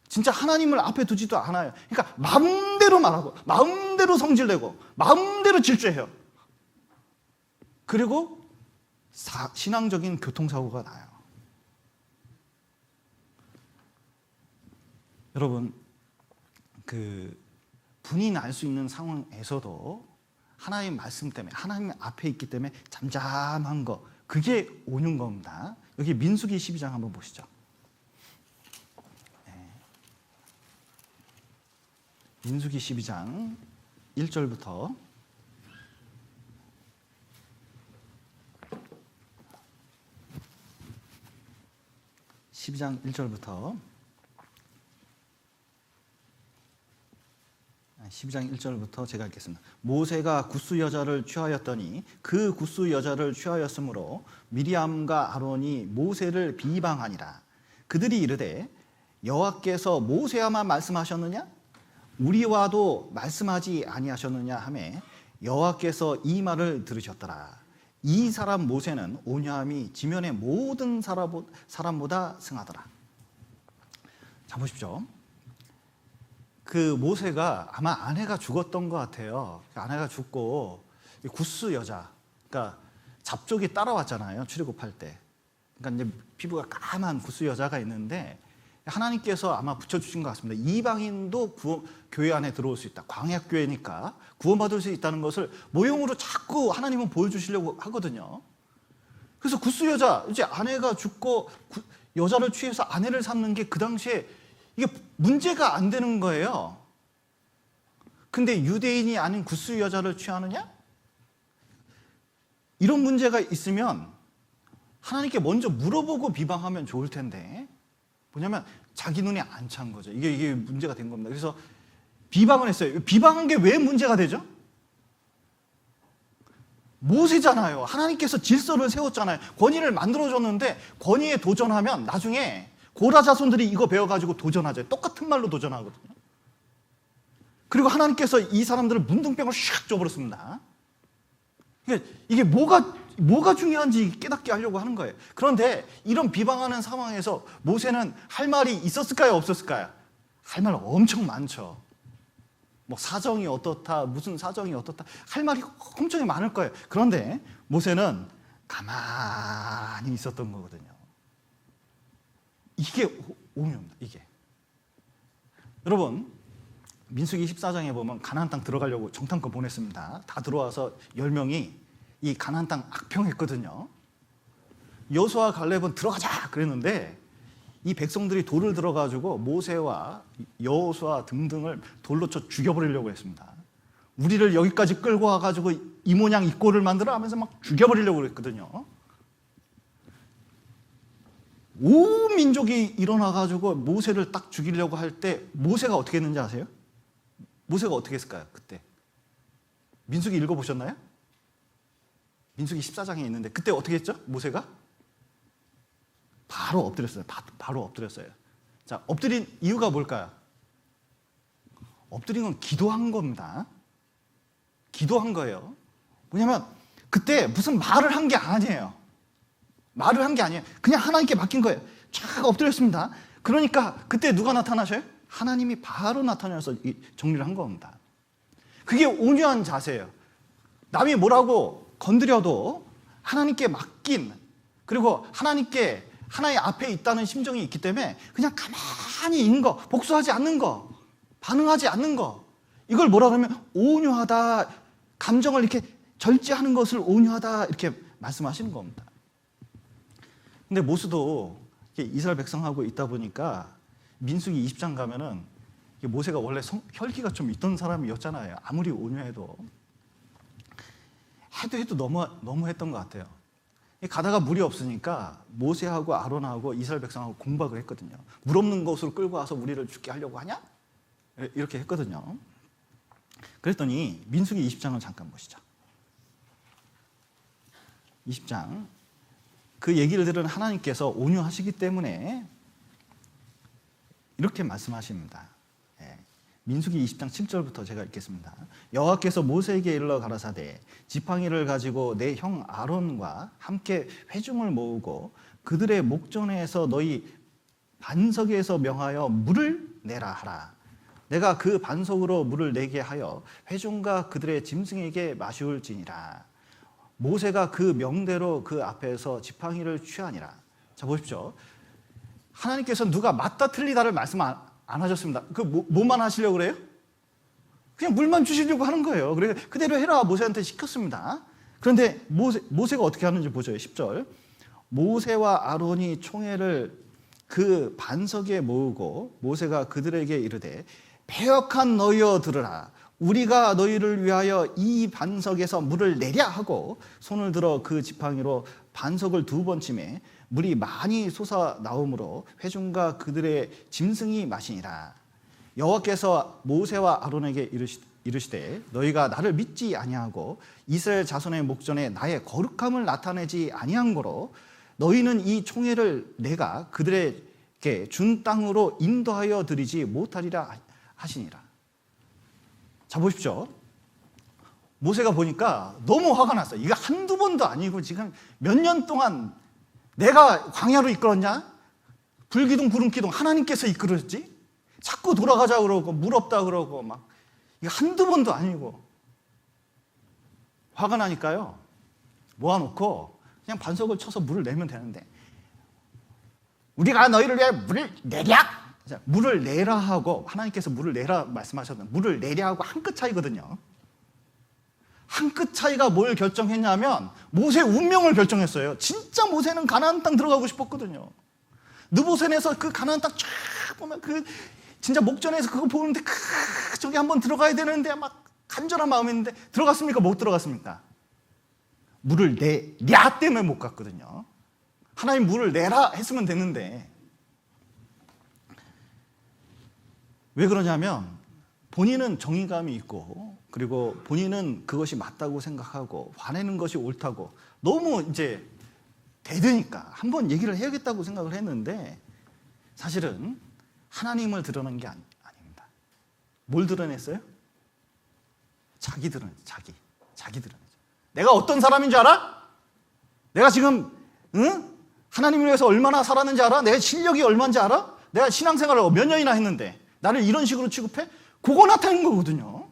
진짜 하나님을 앞에 두지도 않아요. 그러니까 마음대로 말하고, 마음대로 성질내고, 마음대로 질주해요. 그리고 신앙적인 교통사고가 나요. 여러분, 분이 날 수 있는 상황에서도 하나님 말씀 때문에, 하나님 앞에 있기 때문에 잠잠한 거, 그게 온유인 겁니다. 여기 민수기 12장 한번 보시죠. 민수기 12장 1절부터 12장 1절부터 12장 1절부터 제가 읽겠습니다. 모세가 굿수 여자를 취하였더니 그 굿수 여자를 취하였으므로 미리암과 아론이 모세를 비방하니라. 그들이 이르되 여호와께서 모세와만 말씀하셨느냐? 우리와도 말씀하지 아니하셨느냐 하매 여호와께서 이 말을 들으셨더라. 이 사람 모세는 온유함이 지면의 모든 사람보다 승하더라. 자, 보십시오. 그 모세가 아마 아내가 죽었던 것 같아요. 아내가 죽고 구스 여자, 그러니까 잡족이 따라왔잖아요. 출애굽할 때. 그러니까 이제 피부가 까만 구스 여자가 있는데 하나님께서 아마 붙여주신 것 같습니다. 이방인도 교회 안에 들어올 수 있다. 광야교회니까 구원받을 수 있다는 것을 모형으로 자꾸 하나님은 보여주시려고 하거든요. 그래서 구스 여자, 이제 아내가 죽고 여자를 취해서 아내를 삼는 게 그 당시에 이게 문제가 안 되는 거예요. 근데 유대인이 아닌 구스 여자를 취하느냐? 이런 문제가 있으면 하나님께 먼저 물어보고 비방하면 좋을 텐데, 뭐냐면 자기 눈에 안 찬 거죠. 이게 문제가 된 겁니다. 그래서 비방을 했어요. 비방한 게 왜 문제가 되죠? 모세잖아요. 하나님께서 질서를 세웠잖아요. 권위를 만들어줬는데 권위에 도전하면 나중에 고라 자손들이 이거 배워가지고 도전하죠. 똑같은 말로 도전하거든요. 그리고 하나님께서 이 사람들을 문둥병을 샥 줘버렸습니다. 이게 뭐가 중요한지 깨닫게 하려고 하는 거예요. 그런데 이런 비방하는 상황에서 모세는 할 말이 있었을까요? 없었을까요? 할 말 엄청 많죠. 뭐 사정이 어떻다, 무슨 사정이 어떻다, 할 말이 엄청 많을 거예요. 그런데 모세는 가만히 있었던 거거든요. 이게 오묘합니다. 이게. 여러분, 민수기 14장에 보면 가나안 땅 들어가려고 정탐꾼 보냈습니다. 다 들어와서 10명이 이 가나안 땅 악평했거든요. 여호수아 갈렙은 들어가자 그랬는데 이 백성들이 돌을 들어가지고 모세와 여호수아 등등을 돌로 쳐 죽여버리려고 했습니다. 우리를 여기까지 끌고 와가지고 이 모양 이 꼴을 만들어 하면서 막 죽여버리려고 그랬거든요. 온 민족이 일어나가지고 모세를 딱 죽이려고 할 때 모세가 어떻게 했는지 아세요? 모세가 어떻게 했을까요? 그때 민수기 읽어보셨나요? 민수기 14장에 있는데 그때 어떻게 했죠? 모세가? 바로 엎드렸어요. 바로 엎드렸어요. 자, 엎드린 이유가 뭘까요? 엎드린 건 기도한 겁니다. 기도한 거예요. 뭐냐면 그때 무슨 말을 한 게 아니에요. 말을 한 게 아니에요. 그냥 하나님께 맡긴 거예요. 쫙 엎드렸습니다. 그러니까 그때 누가 나타나셔요? 하나님이 바로 나타나서 정리를 한 겁니다. 그게 온유한 자세예요. 남이 뭐라고 건드려도 하나님께 맡긴, 그리고 하나님 앞에 있다는 심정이 있기 때문에 그냥 가만히 있는 거, 복수하지 않는 거, 반응하지 않는 거, 이걸 뭐라 그러면 온유하다, 감정을 이렇게 절제하는 것을 온유하다 이렇게 말씀하시는 겁니다. 근데 모세도 이스라엘 백성하고 있다 보니까 민수기 20장 가면은 모세가 원래 혈기가 좀 있던 사람이었잖아요. 아무리 온유해도 해도 너무 했던 것 같아요. 가다가 물이 없으니까 모세하고 아론하고 이스라엘 백성하고 공박을 했거든요. 물 없는 곳으로 끌고 와서 우리를 죽게 하려고 하냐? 이렇게 했거든요. 그랬더니 민수기 20장을 잠깐 보시죠. 20장. 그 얘기를 들은 하나님께서 온유하시기 때문에 이렇게 말씀하십니다. 민수기 20장 7절부터 제가 읽겠습니다. 여호와께서 모세에게 일러 가라사대 지팡이를 가지고 내 형 아론과 함께 회중을 모으고 그들의 목전에서 너희 반석에서 명하여 물을 내라 하라. 내가 그 반석으로 물을 내게 하여 회중과 그들의 짐승에게 마시울지니라. 모세가 그 명대로 그 앞에서 지팡이를 취하니라. 자, 보십시오. 하나님께서 누가 맞다 틀리다를 말씀 안 하셨습니다. 뭐만 하시려고 그래요? 그냥 물만 주시려고 하는 거예요. 그래서 그대로 해라 모세한테 시켰습니다. 그런데 모세가 어떻게 하는지 보죠. 10절. 모세와 아론이 총회를 그 반석에 모으고 모세가 그들에게 이르되 패역한 너희여 들으라. 우리가 너희를 위하여 이 반석에서 물을 내랴 하고 손을 들어 그 지팡이로 반석을 2번 치매 물이 많이 솟아 나오므로 회중과 그들의 짐승이 마시니라. 여호와께서 모세와 아론에게 이르시되 너희가 나를 믿지 아니하고 이스라엘 자손의 목전에 나의 거룩함을 나타내지 아니한 거로 너희는 이 총회를 내가 그들에게 준 땅으로 인도하여 드리지 못하리라 하시니라. 자, 보십시오. 모세가 보니까 너무 화가 났어요. 이거 한두 번도 아니고 지금 몇 년 동안 내가 광야로 이끌었냐? 불기둥 구름기둥 하나님께서 이끌었지? 자꾸 돌아가자 그러고 물 없다 그러고 막 이거 한두 번도 아니고 화가 나니까요. 모아놓고 그냥 반석을 쳐서 물을 내면 되는데 우리가 너희를 위해 물을 내랴! 물을 내라 하고 하나님께서 물을 내라 말씀하셨는데 물을 내랴 하고 한 끗 차이거든요. 한 끗 차이가 뭘 결정했냐면 모세의 운명을 결정했어요. 진짜 모세는 가나안 땅 들어가고 싶었거든요. 느보센에서 그 가나안 땅 쫙 보면 그 진짜 목전에서 그거 보는데 저기 한번 들어가야 되는데 막 간절한 마음인데 들어갔습니까? 못 들어갔습니까? 물을 내랴 때문에 못 갔거든요. 하나님 물을 내라 했으면 됐는데 왜 그러냐면 본인은 정의감이 있고 그리고 본인은 그것이 맞다고 생각하고 화내는 것이 옳다고 너무 이제 대드니까 한번 얘기를 해야겠다고 생각을 했는데 사실은 하나님을 드러낸 게 아닙니다. 뭘 드러냈어요? 자기 드러냈어요. 자기 드러냈어요. 내가 어떤 사람인 줄 알아? 내가 지금 하나님을 위해서 얼마나 살았는지 알아? 내 실력이 얼마인지 알아? 내가 신앙생활을 몇 년이나 했는데 나를 이런 식으로 취급해? 그거 나타낸 거거든요.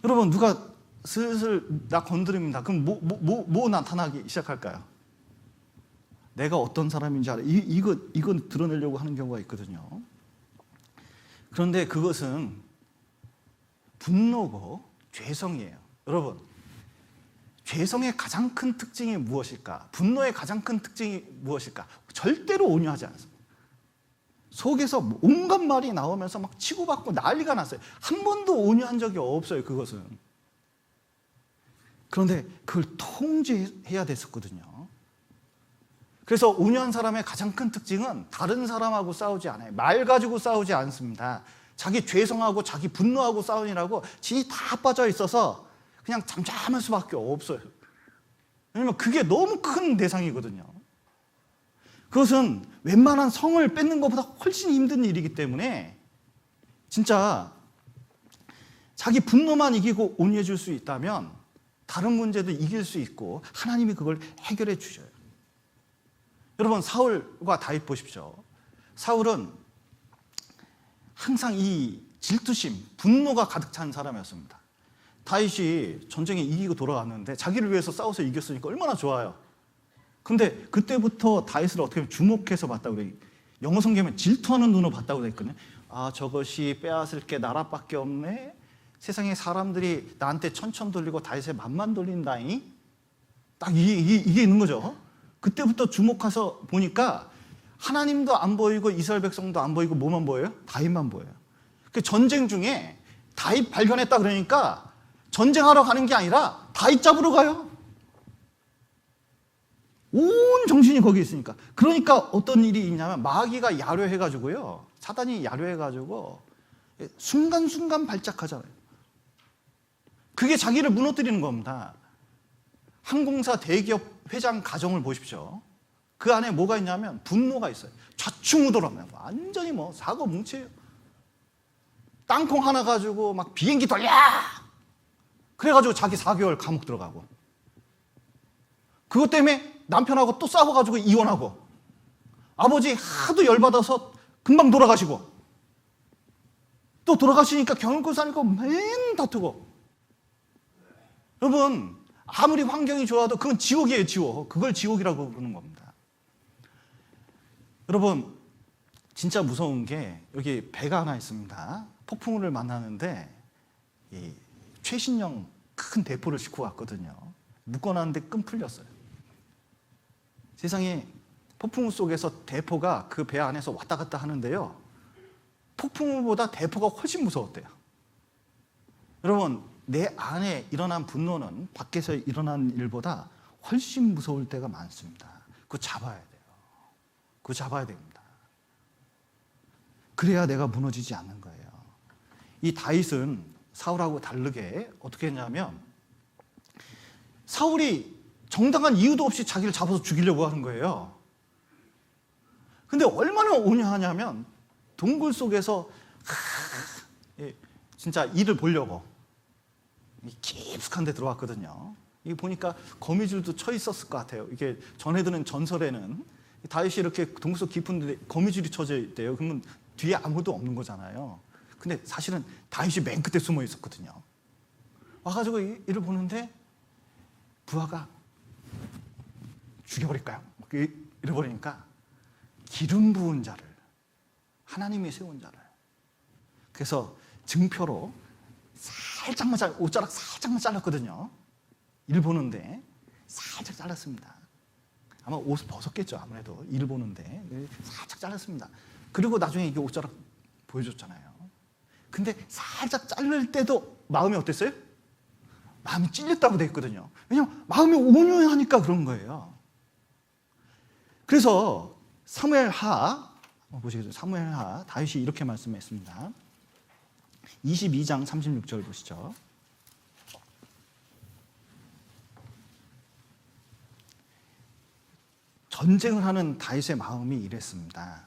여러분 누가 슬슬 나 건드립니다. 그럼 뭐 나타나기 시작할까요? 내가 어떤 사람인지 알아. 이건 드러내려고 하는 경우가 있거든요. 그런데 그것은 분노고 죄성이에요. 여러분 죄성의 가장 큰 특징이 무엇일까? 분노의 가장 큰 특징이 무엇일까? 절대로 온유하지 않습니다. 속에서 온갖 말이 나오면서 막 치고받고 난리가 났어요. 한 번도 온유한 적이 없어요. 그것은. 그런데 그걸 통제해야 됐었거든요. 그래서 온유한 사람의 가장 큰 특징은 다른 사람하고 싸우지 않아요. 말 가지고 싸우지 않습니다. 자기 죄성하고 자기 분노하고 싸우느라고 진이 다 빠져 있어서 그냥 잠잠할 수밖에 없어요. 왜냐면 그게 너무 큰 대상이거든요. 그것은 웬만한 성을 뺏는 것보다 훨씬 힘든 일이기 때문에 진짜 자기 분노만 이기고 온유해 줄 수 있다면 다른 문제도 이길 수 있고 하나님이 그걸 해결해 주셔요. 여러분 사울과 다윗 보십시오. 사울은 항상 이 질투심, 분노가 가득 찬 사람이었습니다. 다윗이 전쟁에 이기고 돌아왔는데 자기를 위해서 싸워서 이겼으니까 얼마나 좋아요. 근데 그때부터 다윗을 어떻게 보면 주목해서 봤다고 그래요. 영어 성경에는 질투하는 눈으로 봤다고 되어 있거든요. 아 저것이 빼앗을 게 나라밖에 없네. 세상에 사람들이 나한테 천천 돌리고 다윗의 맘만 돌린다니. 딱 이게 있는 거죠. 그때부터 주목해서 보니까 하나님도 안 보이고 이스라엘 백성도 안 보이고 뭐만 보여요? 다윗만 보여요. 그 전쟁 중에 다윗 발견했다 그러니까 전쟁하러 가는 게 아니라 다윗 잡으러 가요. 온 정신이 거기 있으니까. 그러니까 어떤 일이 있냐면 마귀가 야료해가지고요. 사단이 야료해가지고 순간순간 발작하잖아요. 그게 자기를 무너뜨리는 겁니다. 항공사 대기업 회장 가정을 보십시오. 그 안에 뭐가 있냐면 분노가 있어요. 좌충우돌하면 완전히 뭐 사고 뭉치예요. 땅콩 하나 가지고 막 비행기 돌려! 그래가지고 자기 4개월 감옥 들어가고. 그것 때문에 남편하고 또 싸워가지고 이혼하고. 아버지 하도 열받아서 금방 돌아가시고. 또 돌아가시니까 경영권 사니까 맨 다투고. 여러분 아무리 환경이 좋아도 그건 지옥이에요. 지옥. 그걸 지옥이라고 부르는 겁니다. 여러분 진짜 무서운 게 여기 배가 하나 있습니다. 폭풍우를 만나는데 이 최신형 큰 대포를 싣고 왔거든요. 묶어놨는데 끈 풀렸어요. 세상에 폭풍우 속에서 대포가 그 배 안에서 왔다 갔다 하는데요. 폭풍우보다 대포가 훨씬 무서웠대요. 여러분 내 안에 일어난 분노는 밖에서 일어난 일보다 훨씬 무서울 때가 많습니다. 그거 잡아야 돼요. 그거 잡아야 됩니다. 그래야 내가 무너지지 않는 거예요. 이 다윗은 사울하고 다르게 어떻게 했냐면 사울이 정당한 이유도 없이 자기를 잡아서 죽이려고 하는 거예요. 근데 얼마나 온유하냐면 동굴 속에서 진짜 이를 보려고 깊숙한 데 들어왔거든요. 이게 보니까 거미줄도 쳐 있었을 것 같아요. 이게 전해드는 전설에는 다윗이 이렇게 동굴속 깊은 데 거미줄이 쳐져 있대요. 그러면 뒤에 아무도 없는 거잖아요. 근데 사실은 다윗이 맨 끝에 숨어 있었거든요. 와가지고 이를 보는데 부하가 죽여버릴까요? 이래버리니까 기름 부은 자를, 하나님이 세운 자를, 그래서 증표로 살짝만 옷자락 살짝만 잘랐거든요. 일 보는데 살짝 잘랐습니다. 아마 옷을 벗었겠죠. 아무래도 일 보는데 살짝 잘랐습니다. 그리고 나중에 이게 옷자락 보여줬잖아요. 근데 살짝 자를 때도 마음이 어땠어요? 마음이 찔렸다고 돼 있거든요. 왜냐하면 마음이 온유하니까 그런 거예요. 그래서 사무엘하 보시겠어요? 사무엘하 다윗이 이렇게 말씀했습니다. 22장 36절 보시죠. 전쟁을 하는 다윗의 마음이 이랬습니다.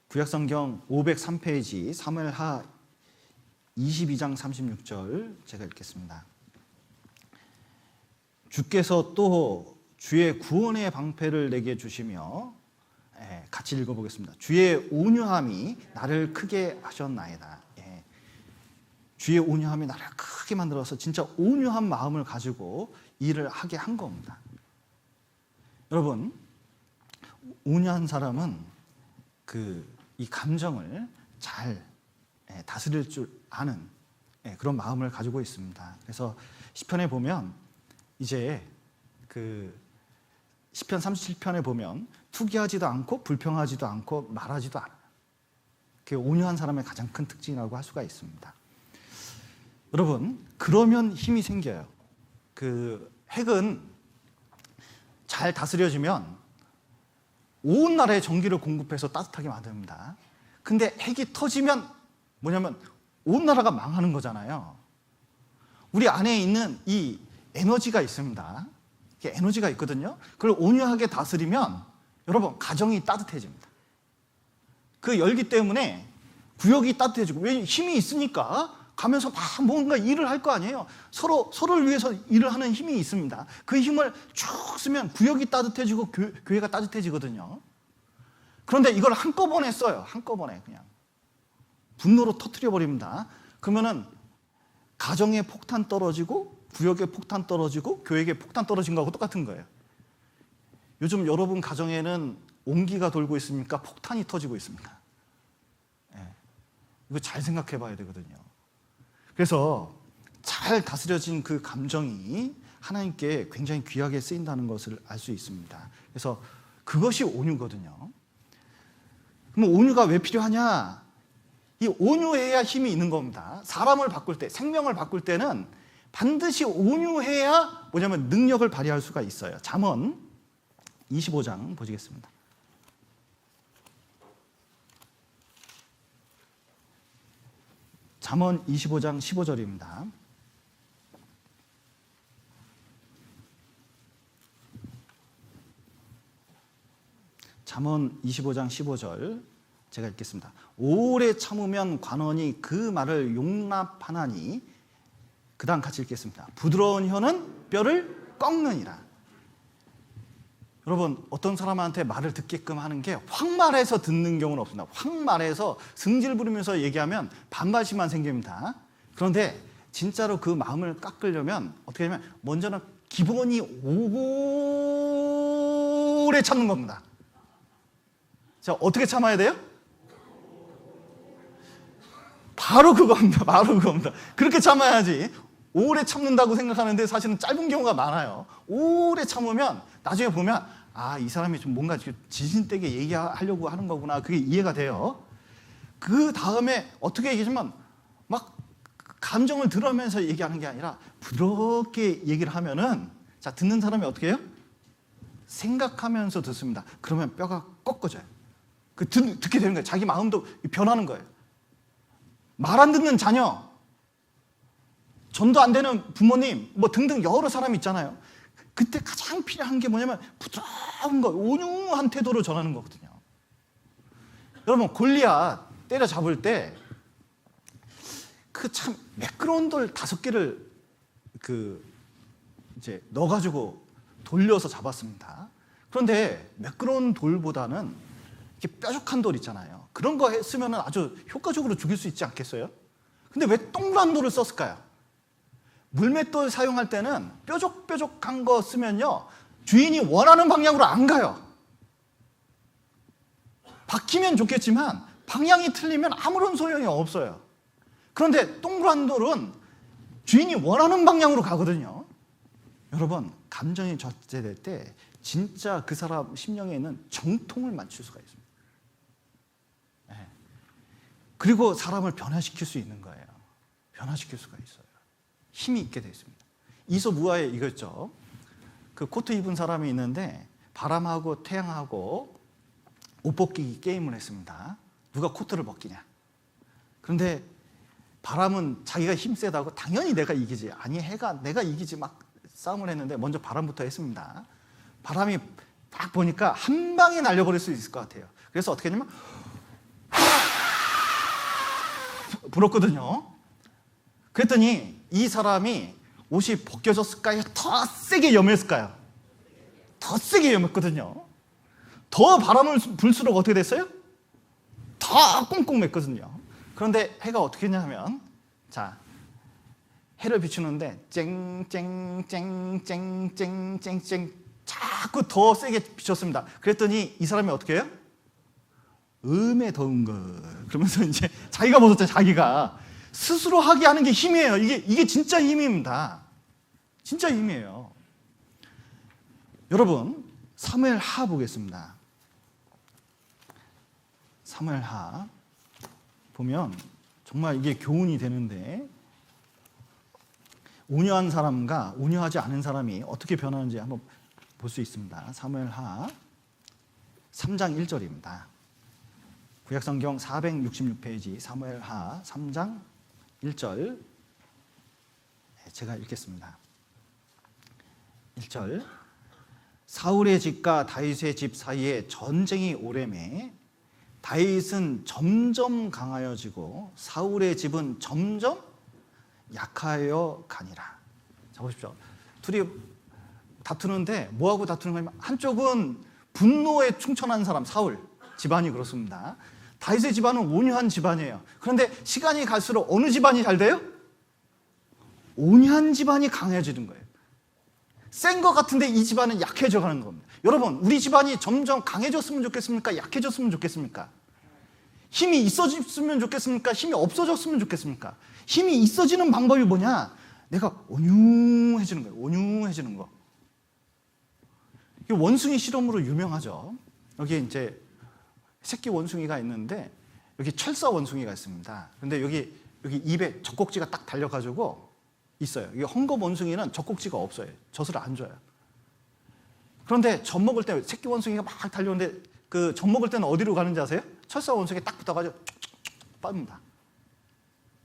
구약성경 503페이지 사무엘하 22장 36절 제가 읽겠습니다. 주께서 또 주의 구원의 방패를 내게 주시며, 같이 읽어보겠습니다. 주의 온유함이 나를 크게 하셨나이다. 주의 온유함이 나를 크게 만들어서 진짜 온유한 마음을 가지고 일을 하게 한 겁니다. 여러분, 온유한 사람은 이 감정을 잘 다스릴 줄 아는 그런 마음을 가지고 있습니다. 그래서 시편에 보면 이제 시편 37편에 보면 투기하지도 않고 불평하지도 않고 말하지도 않아요. 그게 온유한 사람의 가장 큰 특징이라고 할 수가 있습니다. 여러분, 그러면 힘이 생겨요. 핵은 잘 다스려지면 온 나라에 전기를 공급해서 따뜻하게 만듭니다. 근데 핵이 터지면 뭐냐면 온 나라가 망하는 거잖아요. 우리 안에 있는 이 에너지가 있습니다. 이게 에너지가 있거든요. 그걸 온유하게 다스리면 여러분 가정이 따뜻해집니다. 그 열기 때문에 구역이 따뜻해지고, 왜 힘이 있으니까 가면서 막 뭔가 일을 할 거 아니에요. 서로를 위해서 일을 하는 힘이 있습니다. 그 힘을 쭉 쓰면 구역이 따뜻해지고 교회가 따뜻해지거든요. 그런데 이걸 한꺼번에 써요. 한꺼번에 그냥 분노로 터뜨려 버립니다. 그러면은 가정에 폭탄 떨어지고 구역에 폭탄 떨어지고 교회에 폭탄 떨어진 거하고 똑같은 거예요. 요즘 여러분 가정에는 온기가 돌고 있습니까? 폭탄이 터지고 있습니까? 이거 잘 생각해 봐야 되거든요. 그래서 잘 다스려진 그 감정이 하나님께 굉장히 귀하게 쓰인다는 것을 알 수 있습니다. 그래서 그것이 온유거든요. 그럼 온유가 왜 필요하냐? 이 온유해야 힘이 있는 겁니다. 사람을 바꿀 때, 생명을 바꿀 때는 반드시 온유해야 뭐냐면 능력을 발휘할 수가 있어요. 잠언 25장 보시겠습니다. 잠언 25장 15절입니다. 잠언 25장 15절 제가 읽겠습니다. 오래 참으면 관원이 그 말을 용납하나니, 그 다음 같이 읽겠습니다. 부드러운 혀는 뼈를 꺾느니라. 여러분, 어떤 사람한테 말을 듣게끔 하는 게 확 말해서 듣는 경우는 없습니다. 확 말해서 승질 부리면서 얘기하면 반발심만 생깁니다. 그런데 진짜로 그 마음을 깎으려면 어떻게 하냐면 먼저는 기본이 오래 참는 겁니다. 자, 어떻게 참아야 돼요? 바로 그겁니다. 바로 그겁니다. 그렇게 참아야지. 오래 참는다고 생각하는데 사실은 짧은 경우가 많아요. 오래 참으면 나중에 보면 이 사람이 좀 뭔가 지진되게 얘기하려고 하는 거구나. 그게 이해가 돼요. 그 다음에 어떻게 얘기하면 막 감정을 들으면서 얘기하는 게 아니라 부드럽게 얘기를 하면은, 자, 듣는 사람이 어떻게 해요? 생각하면서 듣습니다. 그러면 뼈가 꺾어져요. 듣게 되는 거예요. 자기 마음도 변하는 거예요. 말 안 듣는 자녀, 전도 안 되는 부모님, 뭐 등등 여러 사람 있잖아요. 그때 가장 필요한 게 뭐냐면 부드러운 거, 온유한 태도로 전하는 거거든요. 여러분, 골리앗 때려잡을 때 그 참 매끄러운 돌 5개를 이제 넣어가지고 돌려서 잡았습니다. 그런데 매끄러운 돌보다는 이렇게 뾰족한 돌 있잖아요. 그런 거 했으면 아주 효과적으로 죽일 수 있지 않겠어요? 근데 왜 동그란 돌을 썼을까요? 물맷돌 사용할 때는 뾰족뾰족한 거 쓰면요, 주인이 원하는 방향으로 안 가요. 박히면 좋겠지만 방향이 틀리면 아무런 소용이 없어요. 그런데 동그란 돌은 주인이 원하는 방향으로 가거든요. 여러분, 감정이 절제될 때 진짜 그 사람 심령에는 정통을 맞출 수가 있습니다. 네. 그리고 사람을 변화시킬 수 있는 거예요. 변화시킬 수가 있어요. 힘이 있게 되어 있습니다. 이솝우화에 이거였죠. 그 코트 입은 사람이 있는데 바람하고 태양하고 옷 벗기기 게임을 했습니다. 누가 코트를 벗기냐. 그런데 바람은 자기가 힘 세다고 당연히 내가 이기지. 아니, 해가 내가 이기지. 막 싸움을 했는데 먼저 바람부터 했습니다. 바람이 딱 보니까 한 방에 날려버릴 수 있을 것 같아요. 그래서 어떻게 했냐면 불었거든요. 그랬더니 이 사람이 옷이 벗겨졌을까요? 더 세게 염했을까요? 더 세게 염했거든요. 더 바람을 불수록 어떻게 됐어요? 더 꽁꽁 맸거든요. 그런데 해가 어떻게 했냐면, 자, 해를 비추는데 쨍쨍쨍쨍쨍쨍쨍 자꾸 더 세게 비췄습니다. 그랬더니 이 사람이 어떻게 해요? 음에 더운 거. 그러면서 이제 자기가 벗었잖아요. 자기가 스스로 하게 하는 게 힘이에요. 이게 진짜 힘입니다. 진짜 힘이에요. 여러분, 사무엘하 보겠습니다. 사무엘하 보면 정말 이게 교훈이 되는데, 온유한 사람과 온유하지 않은 사람이 어떻게 변하는지 한번 볼 수 있습니다. 사무엘하 3장 1절입니다. 구약성경 466페이지 사무엘하 3장 1절, 제가 읽겠습니다. 1절. 사울의 집과 다윗의 집 사이에 전쟁이 오래매 다윗은 점점 강하여지고 사울의 집은 점점 약하여 가니라. 자, 보십시오. 둘이 다투는데 뭐하고 다투는 거냐면, 한쪽은 분노에 충천한 사람 사울 집안이 그렇습니다. 다윗의 집안은 온유한 집안이에요. 그런데 시간이 갈수록 어느 집안이 잘 돼요? 온유한 집안이 강해지는 거예요. 센 것 같은데 이 집안은 약해져 가는 겁니다. 여러분, 우리 집안이 점점 강해졌으면 좋겠습니까? 약해졌으면 좋겠습니까? 힘이 있어졌으면 좋겠습니까? 힘이 없어졌으면 좋겠습니까? 힘이 있어지는 방법이 뭐냐? 내가 온유해지는 거예요. 온유해지는 거. 이게 원숭이 실험으로 유명하죠. 여기 이제 새끼 원숭이가 있는데 여기 철사 원숭이가 있습니다. 근데 여기 입에 젖꼭지가 딱 달려가지고 있어요. 이 헝겊 원숭이는 젖꼭지가 없어요. 젖을 안 줘요. 그런데 젖 먹을 때 새끼 원숭이가 막 달려오는데 그 젖 먹을 때는 어디로 가는지 아세요? 철사 원숭이에 딱 붙어가지고 쭉쭉쭉 빱니다.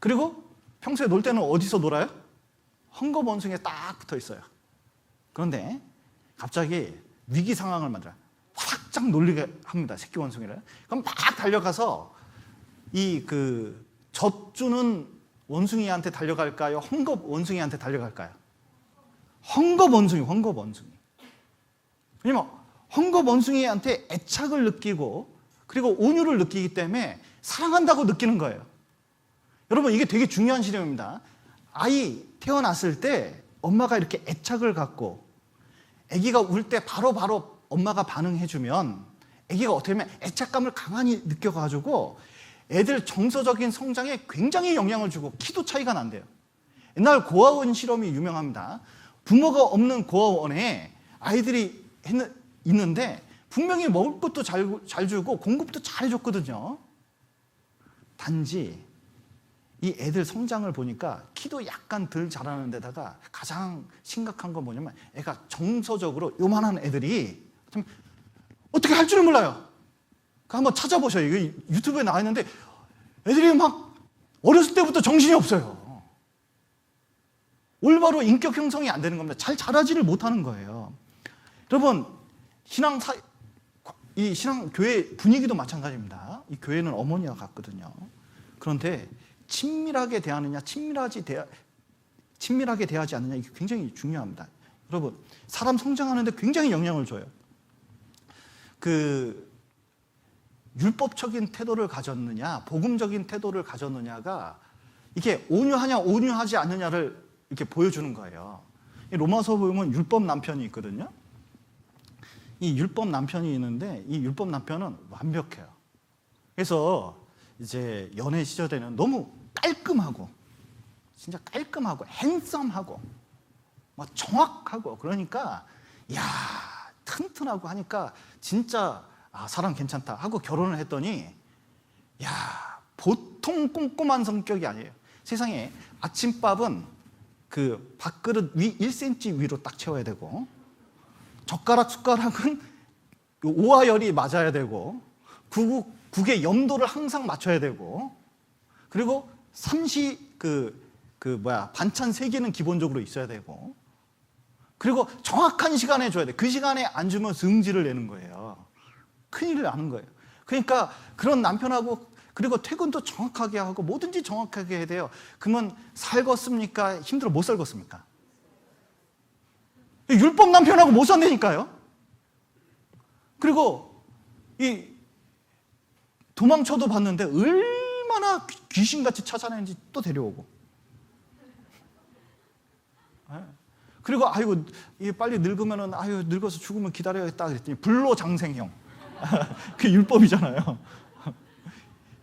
그리고 평소에 놀 때는 어디서 놀아요? 헝겊 원숭이에 딱 붙어 있어요. 그런데 갑자기 위기 상황을 만들어요. 확짝 놀리게 합니다. 새끼 원숭이를. 그럼 막 달려가서 이 젖 주는 원숭이한테 달려갈까요? 헝겊 원숭이한테 달려갈까요? 헝겊 원숭이. 왜냐면 헝겊 원숭이한테 애착을 느끼고 그리고 온유를 느끼기 때문에 사랑한다고 느끼는 거예요. 여러분, 이게 되게 중요한 실험입니다. 아이 태어났을 때 엄마가 이렇게 애착을 갖고 아기가 울 때 바로 엄마가 반응해주면 아기가 어떻게 하면 애착감을 강하게 느껴가지고 애들 정서적인 성장에 굉장히 영향을 주고 키도 차이가 난대요. 옛날 고아원 실험이 유명합니다. 부모가 없는 고아원에 아이들이 있는데 분명히 먹을 것도 잘 주고 공급도 잘 해줬거든요. 단지 이 애들 성장을 보니까 키도 약간 덜 자라는 데다가 가장 심각한 건 뭐냐면 애가 정서적으로 요만한 애들이 어떻게 할 줄을 몰라요. 한번 찾아보셔요. 이거 유튜브에 나와 있는데 애들이 막 어렸을 때부터 정신이 없어요. 올바로 인격 형성이 안 되는 겁니다. 잘 자라지를 못하는 거예요. 여러분, 교회 분위기도 마찬가지입니다. 이 교회는 어머니와 같거든요. 그런데 친밀하게 대하느냐, 친밀하게 대하지 않느냐, 이게 굉장히 중요합니다. 여러분, 사람 성장하는데 굉장히 영향을 줘요. 율법적인 태도를 가졌느냐, 복음적인 태도를 가졌느냐가 이게 온유하냐, 온유하지 않느냐를 이렇게 보여주는 거예요. 로마서 보면 율법 남편이 있거든요. 이 율법 남편이 있는데 이 율법 남편은 완벽해요. 그래서 이제 연애 시절에는 너무 깔끔하고, 진짜 깔끔하고 핸섬하고 막 정확하고, 그러니까 야 튼튼하고 하니까 진짜 사람 괜찮다 하고 결혼을 했더니 야 보통 꼼꼼한 성격이 아니에요. 세상에 아침밥은 그 밥그릇 위 1cm 위로 딱 채워야 되고, 젓가락 숟가락은 오와 열이 맞아야 되고, 국의 염도를 항상 맞춰야 되고, 그리고 반찬 3개는 기본적으로 있어야 되고, 그리고 정확한 시간에 줘야 돼. 그 시간에 안 주면 승질을 내는 거예요. 큰일을 나는 거예요. 그러니까 그런 남편하고, 그리고 퇴근도 정확하게 하고 뭐든지 정확하게 해야 돼요. 그러면 살겠습니까? 힘들어 못 살겠습니까? 율법 남편하고 못 산다니까요. 그리고 이 도망쳐도 봤는데 얼마나 귀신같이 찾아내는지 또 데려오고. 그리고 아이고 빨리 늙으면은 늙어서 죽으면 기다려야겠다 그랬더니 불로장생형. 그게 율법이잖아요.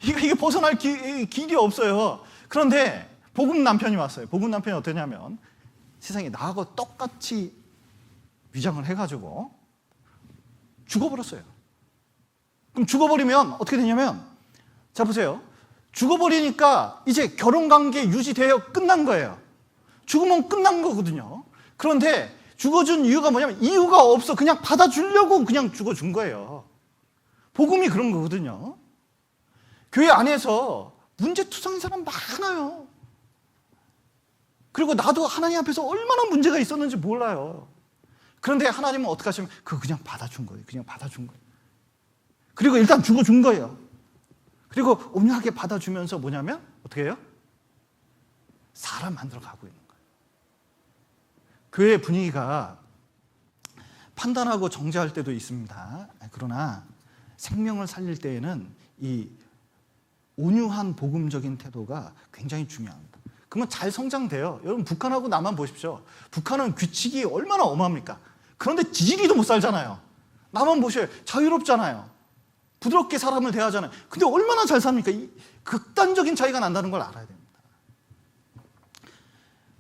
이게 벗어날 길이 없어요. 그런데 복음 남편이 왔어요. 복음 남편이 어떠냐면 세상에 나하고 똑같이 위장을 해가지고 죽어버렸어요. 그럼 죽어버리면 어떻게 되냐면, 자 보세요. 죽어버리니까 이제 결혼관계 유지되어 끝난 거예요. 죽으면 끝난 거거든요. 그런데 죽어준 이유가 뭐냐면 이유가 없어. 그냥 받아주려고 그냥 죽어준 거예요. 복음이 그런 거거든요. 교회 안에서 문제투성인 사람 많아요. 그리고 나도 하나님 앞에서 얼마나 문제가 있었는지 몰라요. 그런데 하나님은 어떻게 하시면 그냥 받아준 거예요. 그냥 받아준 거예요. 그리고 일단 죽어준 거예요. 그리고 온유하게 받아주면서 뭐냐면 어떻게 해요? 사람 만들어 가고 있는 거예요. 교회 분위기가 판단하고 정죄할 때도 있습니다. 그러나 생명을 살릴 때에는 이 온유한 복음적인 태도가 굉장히 중요합니다. 그러면 잘 성장돼요. 여러분 북한하고 남한 보십시오. 북한은 규칙이 얼마나 어마합니까? 그런데 지지리도 못 살잖아요. 남한 보셔요. 자유롭잖아요. 부드럽게 사람을 대하잖아요. 근데 얼마나 잘 삽니까? 이 극단적인 차이가 난다는 걸 알아야 됩니다.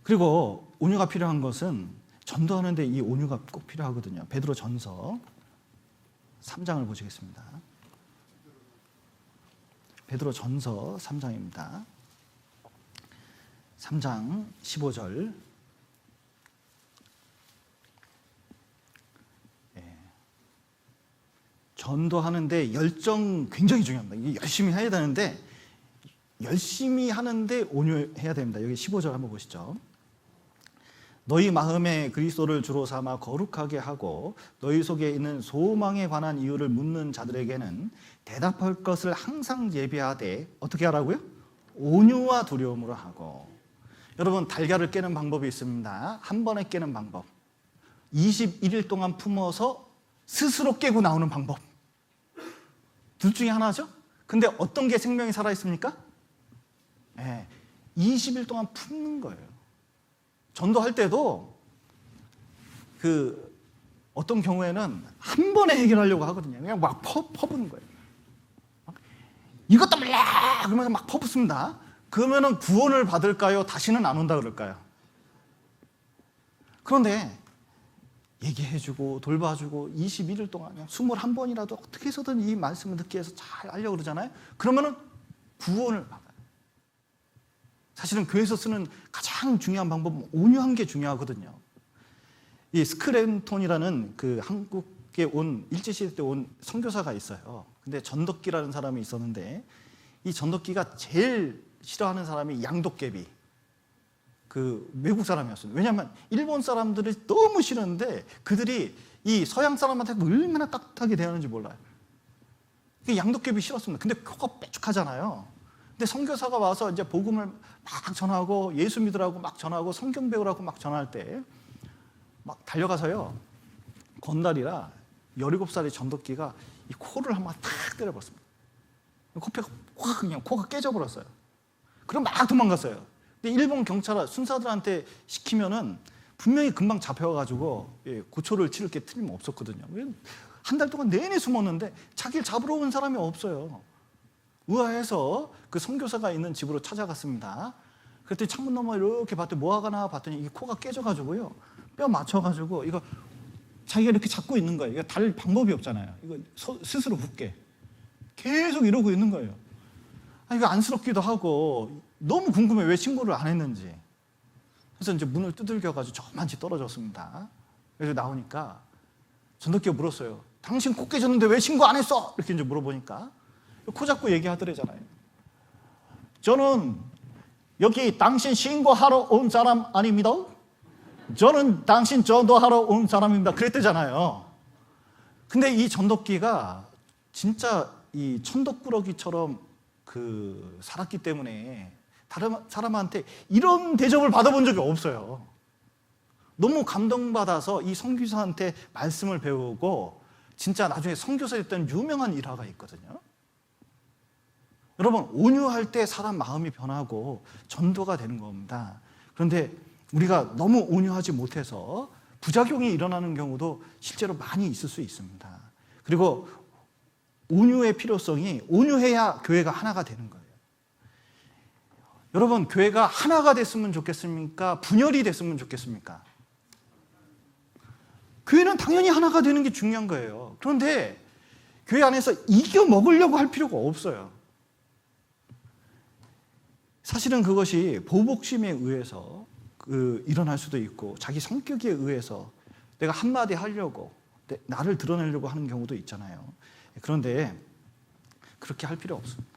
그리고 온유가 필요한 것은 전도하는데 이 온유가 꼭 필요하거든요. 베드로 전서 3장을 보시겠습니다. 베드로 전서 3장입니다. 3장 15절. 전도하는데 열정 굉장히 중요합니다. 이게 열심히 해야 되는데, 열심히 하는데 온유해야 됩니다. 여기 15절 한번 보시죠. 너희 마음에 그리스도를 주로 삼아 거룩하게 하고 너희 속에 있는 소망에 관한 이유를 묻는 자들에게는 대답할 것을 항상 예비하되 어떻게 하라고요? 온유와 두려움으로 하고. 여러분 달걀을 깨는 방법이 있습니다. 한 번에 깨는 방법, 21일 동안 품어서 스스로 깨고 나오는 방법, 둘 중에 하나죠. 근데 어떤 게 생명이 살아있습니까? 20일 동안 품는 거예요. 전도할 때도 어떤 경우에는 한 번에 해결하려고 하거든요. 그냥 막 퍼붓는 거예요. 이것도 몰라! 그러면서 막 퍼붓습니다. 그러면은 구원을 받을까요? 다시는 안 온다 그럴까요? 그런데 얘기해주고 돌봐주고 21일 동안 21번이라도 어떻게 해서든 이 말씀을 듣게 해서 잘 하려고 그러잖아요. 그러면은 구원을 받아요. 사실은 교회에서 쓰는 가장 중요한 방법은 온유한 게 중요하거든요. 이 스크랜톤이라는 한국에 온 일제시대 때 온 선교사가 있어요. 근데 전덕기라는 사람이 있었는데 이 전덕기가 제일 싫어하는 사람이 양도깨비, 외국 사람이었어요. 왜냐하면 일본 사람들이 너무 싫었는데 그들이 이 서양 사람한테 얼마나 따뜻하게 대하는지 몰라요. 양도깨비 싫었습니다. 근데 코가 빼쭉하잖아요. 근데 선교사가 와서 이제 복음을 막 전하고 예수 믿으라고 막 전하고 성경 배우라고 막 전할 때 막 달려가서요. 건달이라 17살의 전도끼가 이 코를 한번 탁 때려봤습니다. 코뼈가 확 그냥 코가 깨져버렸어요. 그럼 막 도망갔어요. 근데 일본 경찰 순사들한테 시키면은 분명히 금방 잡혀가지고 고초를 치를 게 틀림없었거든요. 한 달 동안 내내 숨었는데 자기를 잡으러 온 사람이 없어요. 의아해서 그 선교사가 있는 집으로 찾아갔습니다. 그랬더니 창문 너머 이렇게 봤더니 뭐 하나 봤더니 이게 코가 깨져가지고요. 뼈 맞춰가지고 이거 자기가 이렇게 잡고 있는 거예요. 이거 달 방법이 없잖아요. 이거 스스로 붙게. 계속 이러고 있는 거예요. 이거 안쓰럽기도 하고 너무 궁금해 왜 신고를 안 했는지. 그래서 이제 문을 두들겨가지고 저만치 떨어졌습니다. 그래서 나오니까 전도끼가 물었어요. 당신 코 깨졌는데 왜 신고 안 했어? 이렇게 이제 물어보니까 코 잡고 얘기하더래잖아요. 저는 여기 당신 신고하러 온 사람 아닙니다. 저는 당신 전도하러 온 사람입니다. 그랬대잖아요. 근데 이 전도끼가 진짜 이 천덕꾸러기처럼 살았기 때문에 다른 사람한테 이런 대접을 받아본 적이 없어요. 너무 감동받아서 이 선교사한테 말씀을 배우고 진짜 나중에 선교사 됐던 유명한 일화가 있거든요. 여러분, 온유할 때 사람 마음이 변하고 전도가 되는 겁니다. 그런데 우리가 너무 온유하지 못해서 부작용이 일어나는 경우도 실제로 많이 있을 수 있습니다. 그리고 온유의 필요성이 온유해야 교회가 하나가 되는 거예요. 여러분, 교회가 하나가 됐으면 좋겠습니까? 분열이 됐으면 좋겠습니까? 교회는 당연히 하나가 되는 게 중요한 거예요. 그런데 교회 안에서 이겨 먹으려고 할 필요가 없어요. 사실은 그것이 보복심에 의해서 일어날 수도 있고 자기 성격에 의해서 내가 한마디 하려고 나를 드러내려고 하는 경우도 있잖아요. 그런데 그렇게 할 필요 없습니다.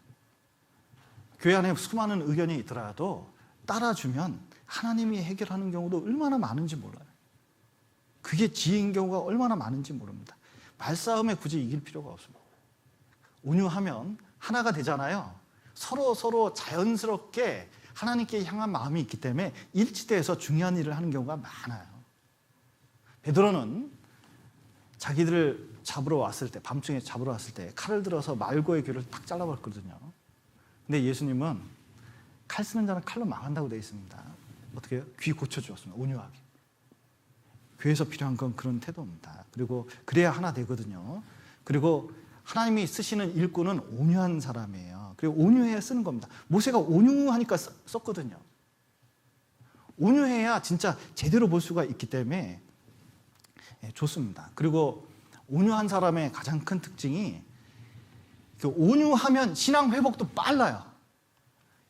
교회 안에 수많은 의견이 있더라도 따라주면 하나님이 해결하는 경우도 얼마나 많은지 몰라요. 그게 지혜인 경우가 얼마나 많은지 모릅니다. 말싸움에 굳이 이길 필요가 없습니다. 온유하면 하나가 되잖아요. 서로 자연스럽게 하나님께 향한 마음이 있기 때문에 일치돼서 중요한 일을 하는 경우가 많아요. 베드로는 자기들을 잡으러 왔을 때, 밤중에 잡으러 왔을 때 칼을 들어서 말고의 귀를 딱 잘라버렸거든요. 근데 예수님은 칼 쓰는 자는 칼로 망한다고 되어 있습니다. 어떻게 해요? 귀 고쳐주었습니다. 온유하게. 교회에서 필요한 건 그런 태도입니다. 그리고 그래야 하나 되거든요. 그리고 하나님이 쓰시는 일꾼은 온유한 사람이에요. 그리고 온유해야 쓰는 겁니다. 모세가 온유하니까 썼거든요. 온유해야 진짜 제대로 볼 수가 있기 때문에 좋습니다. 그리고 온유한 사람의 가장 큰 특징이 온유하면 신앙 회복도 빨라요.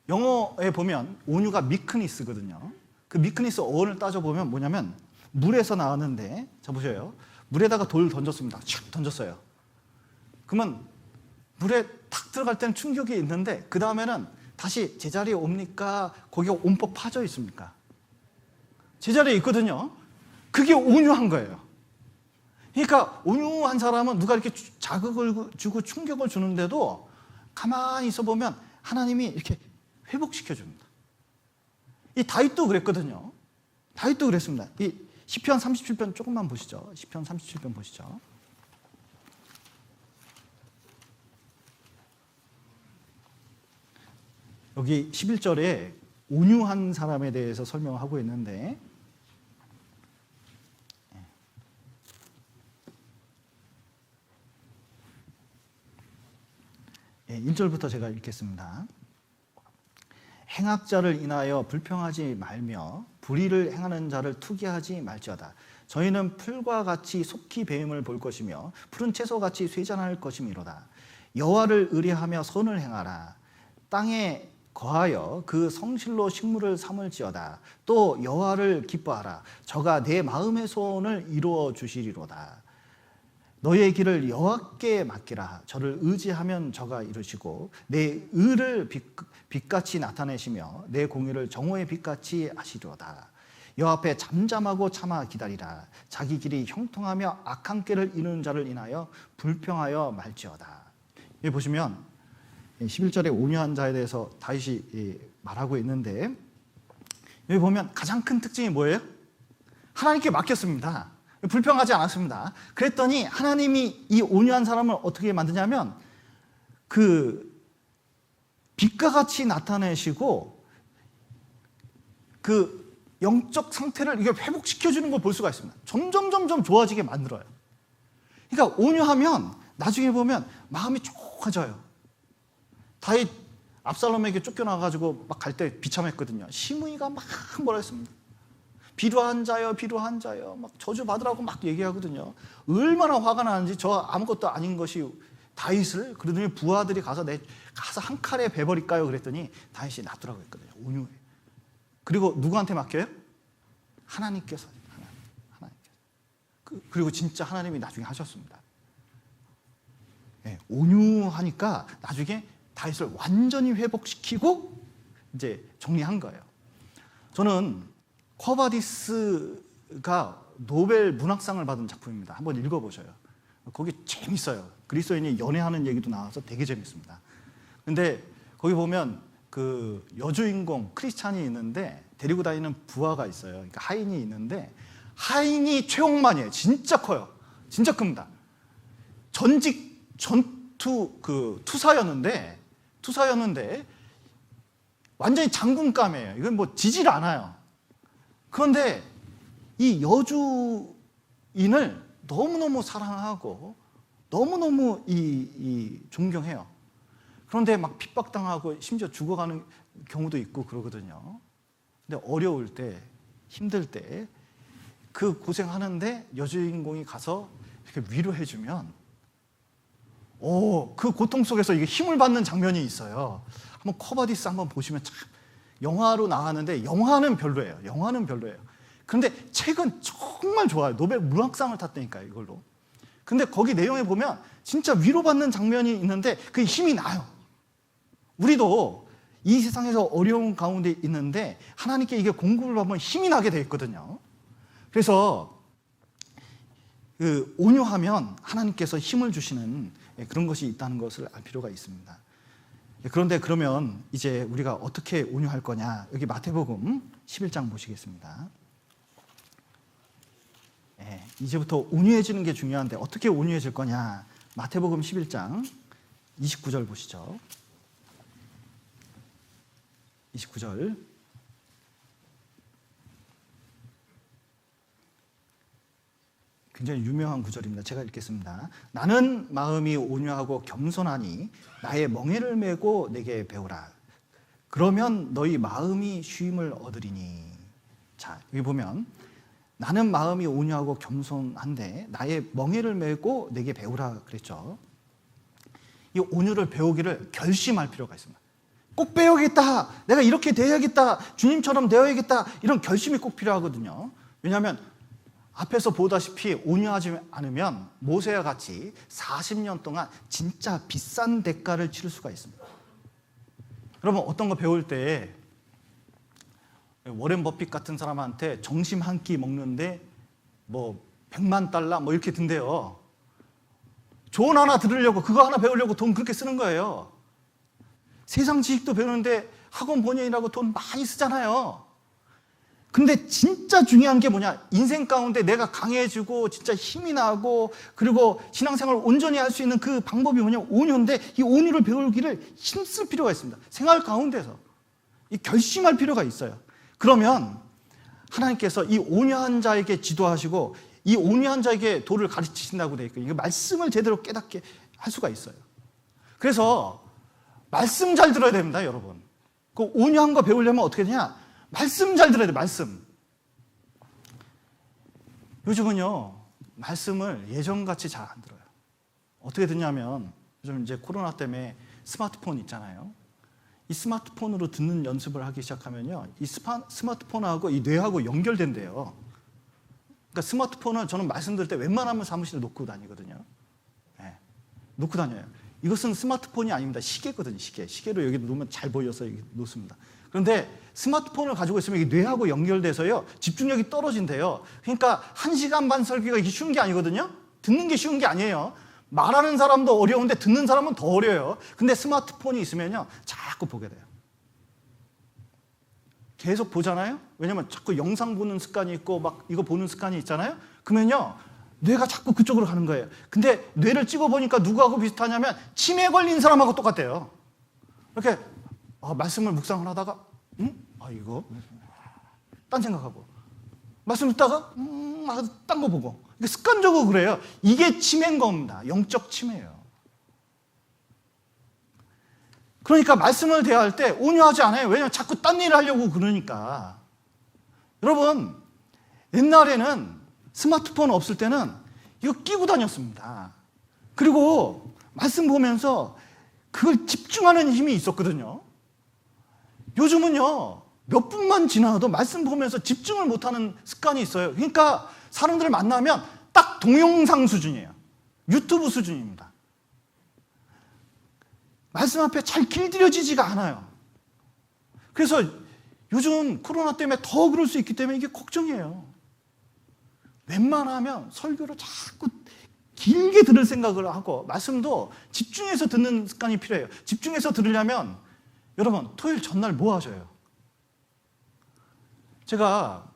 영어에 보면 온유가 미크니스거든요. 그 미크니스 어원을 따져보면 뭐냐면 물에서 나왔는데, 자 보세요. 물에다가 돌 던졌습니다. 촥 던졌어요. 그러면 물에 탁 들어갈 때는 충격이 있는데 그 다음에는 다시 제자리에 옵니까? 거기가 온법 파져 있습니까? 제자리에 있거든요. 그게 온유한 거예요. 그러니까 온유한 사람은 누가 이렇게 자극을 주고 충격을 주는데도 가만히 있어 보면 하나님이 이렇게 회복시켜 줍니다. 이 다윗도 그랬거든요. 다윗도 그랬습니다. 이 시편 37편 조금만 보시죠. 시편 37편 보시죠. 여기 11절에 온유한 사람에 대해서 설명하고 있는데 1절부터 제가 읽겠습니다. 행악자를 인하여 불평하지 말며 불의를 행하는 자를 투기하지 말지어다. 저희는 풀과 같이 속히 배임을 볼 것이며 푸른 채소같이 쇠잔할 것이미로다. 여호와를 의뢰하며 선을 행하라. 땅에 거하여 그 성실로 식물을 삼을지어다. 또 여호와를 기뻐하라. 저가 내 마음의 소원을 이루어 주시리로다. 너의 길을 여호와께 맡기라. 저를 의지하면 저가 이루시고 내 의를 빛같이 나타내시며 내 공의를 정오의 빛같이 하시리로다. 여호와 앞에 잠잠하고 참아 기다리라. 자기 길이 형통하며 악한 길을 이루는 자를 인하여 불평하여 말지어다. 여기 보시면 11절에 온유한 자에 대해서 다윗이 말하고 있는데, 여기 보면 가장 큰 특징이 뭐예요? 하나님께 맡겼습니다. 불평하지 않았습니다. 그랬더니 하나님이 이 온유한 사람을 어떻게 만드냐면 그 빛과 같이 나타내시고 그 영적 상태를 이게 회복시켜주는 걸 볼 수가 있습니다. 점점 좋아지게 만들어요. 그러니까 온유하면 나중에 보면 마음이 좋아져요. 다윗 압살롬에게 쫓겨나가지고 막 갈 때 비참했거든요. 시므이가 막 뭐라 했습니다. 비루한 자여, 비루한 자여, 막 저주 받으라고 막 얘기하거든요. 얼마나 화가 나는지, 저 아무것도 아닌 것이 다윗을, 그러더니 부하들이 가서 한 칼에 베버릴까요? 그랬더니 다윗이 놔두라고 했거든요. 온유해. 그리고 누구한테 맡겨요? 하나님께서. 그리고 진짜 하나님이 나중에 하셨습니다. 네, 온유하니까 나중에 다윗을 완전히 회복시키고 이제 정리한 거예요. 저는 쿼바디스가 노벨 문학상을 받은 작품입니다. 한번 읽어보셔요. 거기 재밌어요. 그리스도인이 연애하는 얘기도 나와서 되게 재밌습니다. 근데 거기 보면 그 여주인공 크리스찬이 있는데 데리고 다니는 부하가 있어요. 그러니까 하인이 있는데 하인이 최홍만이에요. 진짜 커요. 진짜 큽니다. 전직 전투 투사였는데 완전히 장군감이에요. 이건 뭐 지질 않아요. 그런데 이 여주인을 너무너무 사랑하고 너무너무 존경해요. 그런데 막 핍박당하고 심지어 죽어가는 경우도 있고 그러거든요. 근데 어려울 때, 힘들 때 그 고생하는데 여주인공이 가서 이렇게 위로해주면 그 고통 속에서 이게 힘을 받는 장면이 있어요. 한번 쿼바디스 한번 보시면 참, 영화로 나왔는데 영화는 별로예요. 그런데 책은 정말 좋아요. 노벨 문학상을 탔다니까요, 이걸로. 근데 거기 내용에 보면 진짜 위로받는 장면이 있는데 그게 힘이 나요. 우리도 이 세상에서 어려운 가운데 있는데 하나님께 이게 공급을 받으면 힘이 나게 돼 있거든요. 그래서 온유하면 하나님께서 힘을 주시는 그런 것이 있다는 것을 알 필요가 있습니다. 그런데 그러면 이제 우리가 어떻게 온유할 거냐? 여기 마태복음 11장 보시겠습니다. 이제부터 온유해지는 게 중요한데 어떻게 온유해질 거냐? 마태복음 11장 29절 보시죠. 29절. 굉장히 유명한 구절입니다. 제가 읽겠습니다. 나는 마음이 온유하고 겸손하니 나의 멍에를 메고 내게 배우라. 그러면 너희 마음이 쉼을 얻으리니. 자, 여기 보면 나는 마음이 온유하고 겸손한데 나의 멍에를 메고 내게 배우라 그랬죠. 이 온유를 배우기를 결심할 필요가 있습니다. 꼭 배워야겠다. 내가 이렇게 돼야겠다. 주님처럼 되어야겠다. 이런 결심이 꼭 필요하거든요. 왜냐하면 앞에서 보다시피 온유하지 않으면 모세와 같이 40년 동안 진짜 비싼 대가를 치를 수가 있습니다. 여러분, 어떤 거 배울 때 워렌 버핏 같은 사람한테 점심 한 끼 먹는데 뭐 100만 달러 뭐 이렇게 든대요. 조언 하나 들으려고, 그거 하나 배우려고 돈 그렇게 쓰는 거예요. 세상 지식도 배우는데 학원 본연이라고 돈 많이 쓰잖아요. 근데 진짜 중요한 게 뭐냐? 인생 가운데 내가 강해지고 진짜 힘이 나고 그리고 신앙생활을 온전히 할 수 있는 그 방법이 뭐냐? 온유인데 이 온유를 배우기를 힘쓸 필요가 있습니다. 생활 가운데서 이 결심할 필요가 있어요. 그러면 하나님께서 이 온유한 자에게 지도하시고 이 온유한 자에게 도를 가르치신다고 되어 있거든요. 말씀을 제대로 깨닫게 할 수가 있어요. 그래서 말씀 잘 들어야 됩니다, 여러분. 그 온유한 거 배우려면 어떻게 되냐? 말씀 잘 들어야 돼요, 말씀. 요즘은요, 말씀을 예전같이 잘 안 들어요. 어떻게 듣냐면, 요즘 이제 코로나 때문에 스마트폰 있잖아요. 이 스마트폰으로 듣는 연습을 하기 시작하면요, 이 스마트폰하고 이 뇌하고 연결된대요. 그러니까 스마트폰은 저는 말씀 들을 때 웬만하면 사무실에 놓고 다니거든요. 네, 놓고 다녀요. 이것은 스마트폰이 아닙니다. 시계거든요, 시계. 시계로 여기 놓으면 잘 보여서 여기 놓습니다. 그런데 스마트폰을 가지고 있으면 이게 뇌하고 연결돼서요, 집중력이 떨어진대요. 그러니까 1시간 반 설교가 이게 쉬운 게 아니거든요. 듣는 게 쉬운 게 아니에요. 말하는 사람도 어려운데 듣는 사람은 더 어려워요. 근데 스마트폰이 있으면요, 자꾸 보게 돼요. 계속 보잖아요. 왜냐면 자꾸 영상 보는 습관이 있고 막 이거 보는 습관이 있잖아요. 그러면요, 뇌가 자꾸 그쪽으로 가는 거예요. 근데 뇌를 찍어보니까 누구하고 비슷하냐면 치매 걸린 사람하고 똑같대요. 이렇게 말씀을 묵상을 하다가 이거 딴 생각하고 말씀 듣다가 딴 거 보고, 습관적으로 그래요. 이게 치매인 겁니다. 영적 치매예요. 그러니까 말씀을 대할 때 온유하지 않아요. 왜냐하면 자꾸 딴 일을 하려고 그러니까. 여러분, 옛날에는 스마트폰 없을 때는 이거 끼고 다녔습니다. 그리고 말씀 보면서 그걸 집중하는 힘이 있었거든요. 요즘은요, 몇 분만 지나도 말씀 보면서 집중을 못하는 습관이 있어요. 그러니까 사람들을 만나면 딱 동영상 수준이에요. 유튜브 수준입니다. 말씀 앞에 잘 길들여지지가 않아요. 그래서 요즘 코로나 때문에 더 그럴 수 있기 때문에 이게 걱정이에요. 웬만하면 설교를 자꾸 길게 들을 생각을 하고 말씀도 집중해서 듣는 습관이 필요해요. 집중해서 들으려면 여러분, 토요일 전날 뭐 하셔요? 제가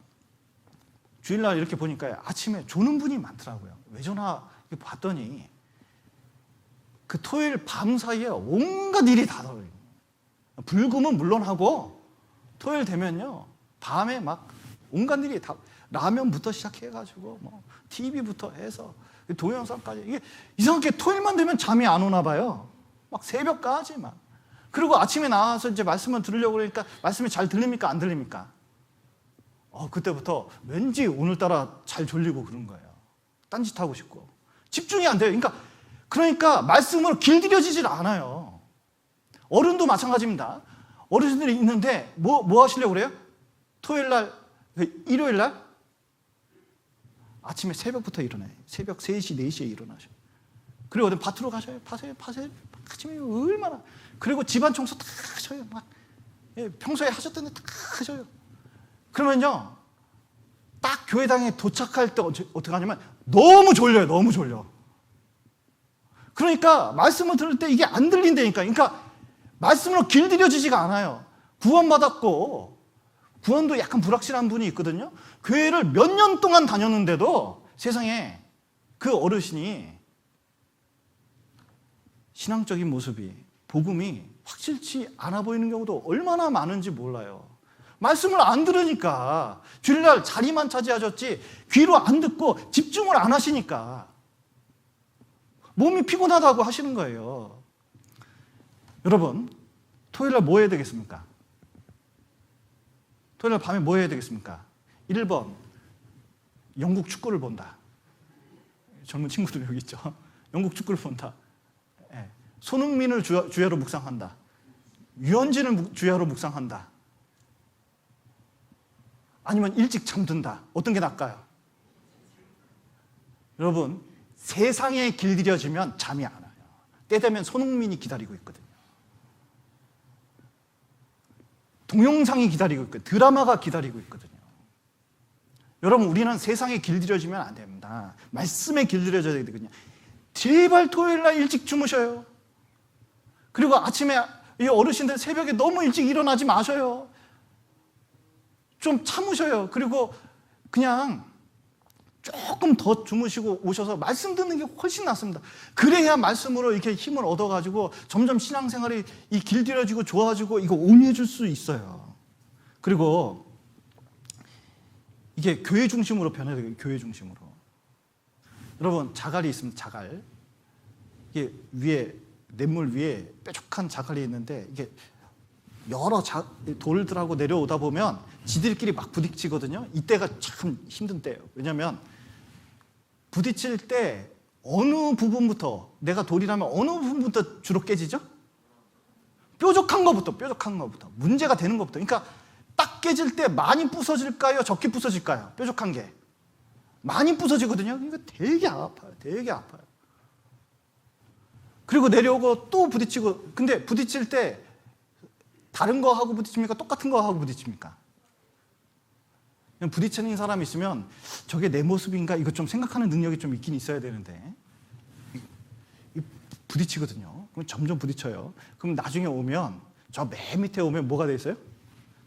주일날 이렇게 보니까 아침에 조는 분이 많더라고요. 왜 저나 봤더니 그 토요일 밤 사이에 온갖 일이 다 들어요. 불금은 물론 하고 토요일 되면요, 밤에 막 온갖 일이 다, 라면부터 시작해가지고 뭐 TV부터 해서 동영상까지, 이게 이상하게 토요일만 되면 잠이 안 오나 봐요. 막 새벽까지 막. 그리고 아침에 나와서 이제 말씀을 들으려고 그러니까 말씀이 잘 들립니까? 안 들립니까? 그때부터 왠지 오늘따라 잘 졸리고 그런 거예요. 딴짓하고 싶고. 집중이 안 돼요. 그러니까 말씀으로 길들여지질 않아요. 어른도 마찬가지입니다. 어르신들이 있는데 뭐 하시려고 그래요? 토요일날, 일요일날 아침에 새벽부터 일어나요. 새벽 3시, 4시에 일어나셔요. 그리고 어디 밭으로 가셔요. 파세요. 아침에 얼마나. 그리고 집안 청소 다 하셔요. 막 평소에 하셨던 데 다 하셔요. 그러면요, 딱 교회당에 도착할 때 어떻게 하냐면 너무 졸려요. 너무 졸려. 그러니까 말씀을 들을 때 이게 안 들린다니까. 그러니까 말씀으로 길들여지지가 않아요. 구원받았고, 구원도 약간 불확실한 분이 있거든요. 교회를 몇 년 동안 다녔는데도 세상에 그 어르신이 신앙적인 모습이, 복음이 확실치 않아 보이는 경우도 얼마나 많은지 몰라요. 말씀을 안 들으니까, 주일날 자리만 차지하셨지 귀로 안 듣고 집중을 안 하시니까 몸이 피곤하다고 하시는 거예요. 여러분, 토요일날 뭐 해야 되겠습니까? 토요일날 밤에 뭐 해야 되겠습니까? 1번, 영국 축구를 본다. 젊은 친구들 여기 있죠. 영국 축구를 본다. 손흥민을 주야로 묵상한다. 유현진을 주야로 묵상한다. 아니면 일찍 잠든다. 어떤 게 나을까요? 여러분, 세상에 길들여지면 잠이 안 와요. 때 되면 손흥민이 기다리고 있거든요. 동영상이 기다리고 있거든요. 드라마가 기다리고 있거든요. 여러분, 우리는 세상에 길들여지면 안 됩니다. 말씀에 길들여져야 되거든요. 제발 토요일날 일찍 주무셔요. 그리고 아침에 이 어르신들 새벽에 너무 일찍 일어나지 마셔요. 좀 참으셔요. 그리고 그냥 조금 더 주무시고 오셔서 말씀 듣는 게 훨씬 낫습니다. 그래야 말씀으로 이렇게 힘을 얻어가지고 점점 신앙생활이 이 길들여지고 좋아지고 이거 온유해질 수 있어요. 그리고 이게 교회 중심으로 변해야 돼요. 교회 중심으로. 여러분, 자갈이 있습니다. 자갈. 이게 위에, 냇물 위에 뾰족한 자갈이 있는데 이게 여러 돌들하고 내려오다 보면 지들끼리 막 부딪히거든요. 이때가 참 힘든 때예요. 왜냐하면 부딪힐 때 어느 부분부터, 내가 돌이라면 어느 부분부터 주로 깨지죠? 뾰족한 것부터. 문제가 되는 것부터. 그러니까 딱 깨질 때 많이 부서질까요? 적게 부서질까요? 뾰족한 게. 많이 부서지거든요. 그러니까 되게 아파요. 그리고 내려오고 또 부딪히고. 근데 부딪힐 때 다른 거 하고 부딪힙니까? 똑같은 거 하고 부딪힙니까? 부딪히는 사람이 있으면 저게 내 모습인가? 이거 좀 생각하는 능력이 좀 있긴 있어야 되는데. 부딪히거든요. 그럼 점점 부딪혀요. 그럼 나중에 오면 저 맨 밑에 오면 뭐가 돼 있어요?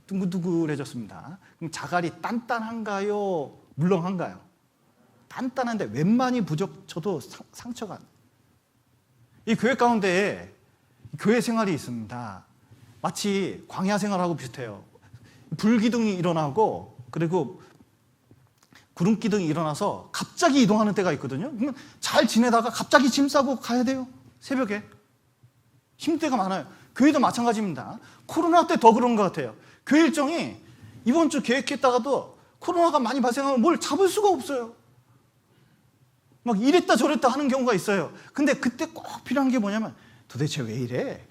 둥글둥글해졌습니다. 그럼 자갈이 단단한가요? 물렁한가요? 단단한데 웬만히 부딪혀도 상처가 안 돼요. 이 교회 가운데에 교회 생활이 있습니다. 마치 광야 생활하고 비슷해요. 불기둥이 일어나고 그리고 구름기둥이 일어나서 갑자기 이동하는 때가 있거든요. 그러면 잘 지내다가 갑자기 짐 싸고 가야 돼요. 새벽에. 힘들 때가 많아요. 교회도 마찬가지입니다. 코로나 때 더 그런 것 같아요. 교회 일정이 이번 주 계획했다가도 코로나가 많이 발생하면 뭘 잡을 수가 없어요. 막 이랬다 저랬다 하는 경우가 있어요. 근데 그때 꼭 필요한 게 뭐냐면 도대체 왜 이래?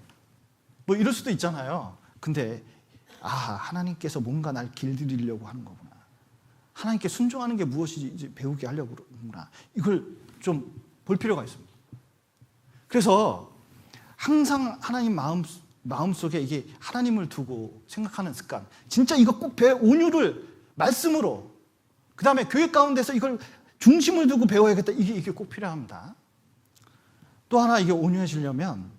뭐 이럴 수도 있잖아요. 근데 하나님께서 뭔가 날 길들이려고 하는 거구나. 하나님께 순종하는 게 무엇인지 배우게 하려고 그러구나. 이걸 좀 볼 필요가 있습니다. 그래서 항상 하나님 마음속에 이게 하나님을 두고 생각하는 습관. 진짜 이거 꼭 온유를 말씀으로, 그 다음에 교회 가운데서 이걸 중심을 두고 배워야겠다. 이게 꼭 필요합니다. 또 하나 이게 온유해지려면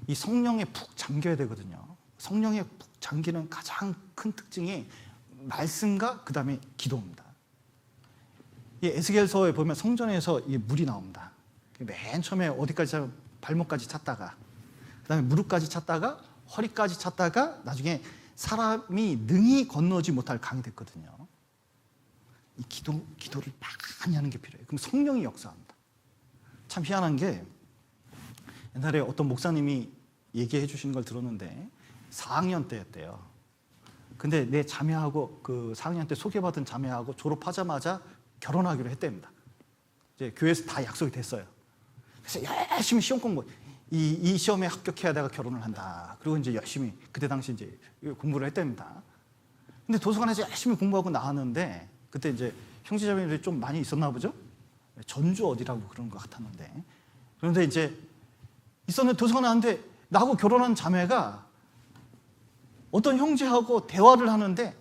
이 성령에 푹 잠겨야 되거든요. 성령에 푹 잠기는 가장 큰 특징이 말씀과 그 다음에 기도입니다. 이 에스겔서에 보면 성전에서 이 물이 나옵니다. 맨 처음에 어디까지 발목까지 찼다가 그 다음에 무릎까지 찼다가 허리까지 찼다가 나중에 사람이 능히 건너지 못할 강이 됐거든요. 이 기도를 많이 하는 게 필요해요. 그럼 성령이 역사합니다. 참 희한한 게 옛날에 어떤 목사님이 얘기해 주시는 걸 들었는데 4학년 때였대요. 근데 내 자매하고 그 4학년 때 소개받은 자매하고 졸업하자마자 결혼하기로 했답니다. 이제 교회에서 다 약속이 됐어요. 그래서 열심히 시험 공부, 이 시험에 합격해야 내가 결혼을 한다. 그리고 이제 열심히 그때 당시 이제 공부를 했답니다. 근데 도서관에서 열심히 공부하고 나왔는데 그때 이제 형제자매들이 좀 많이 있었나 보죠? 전주 어디라고 그런 것 같았는데. 그런데 이제 있었는데 도서관에 왔는데 나하고 결혼한 자매가 어떤 형제하고 대화를 하는데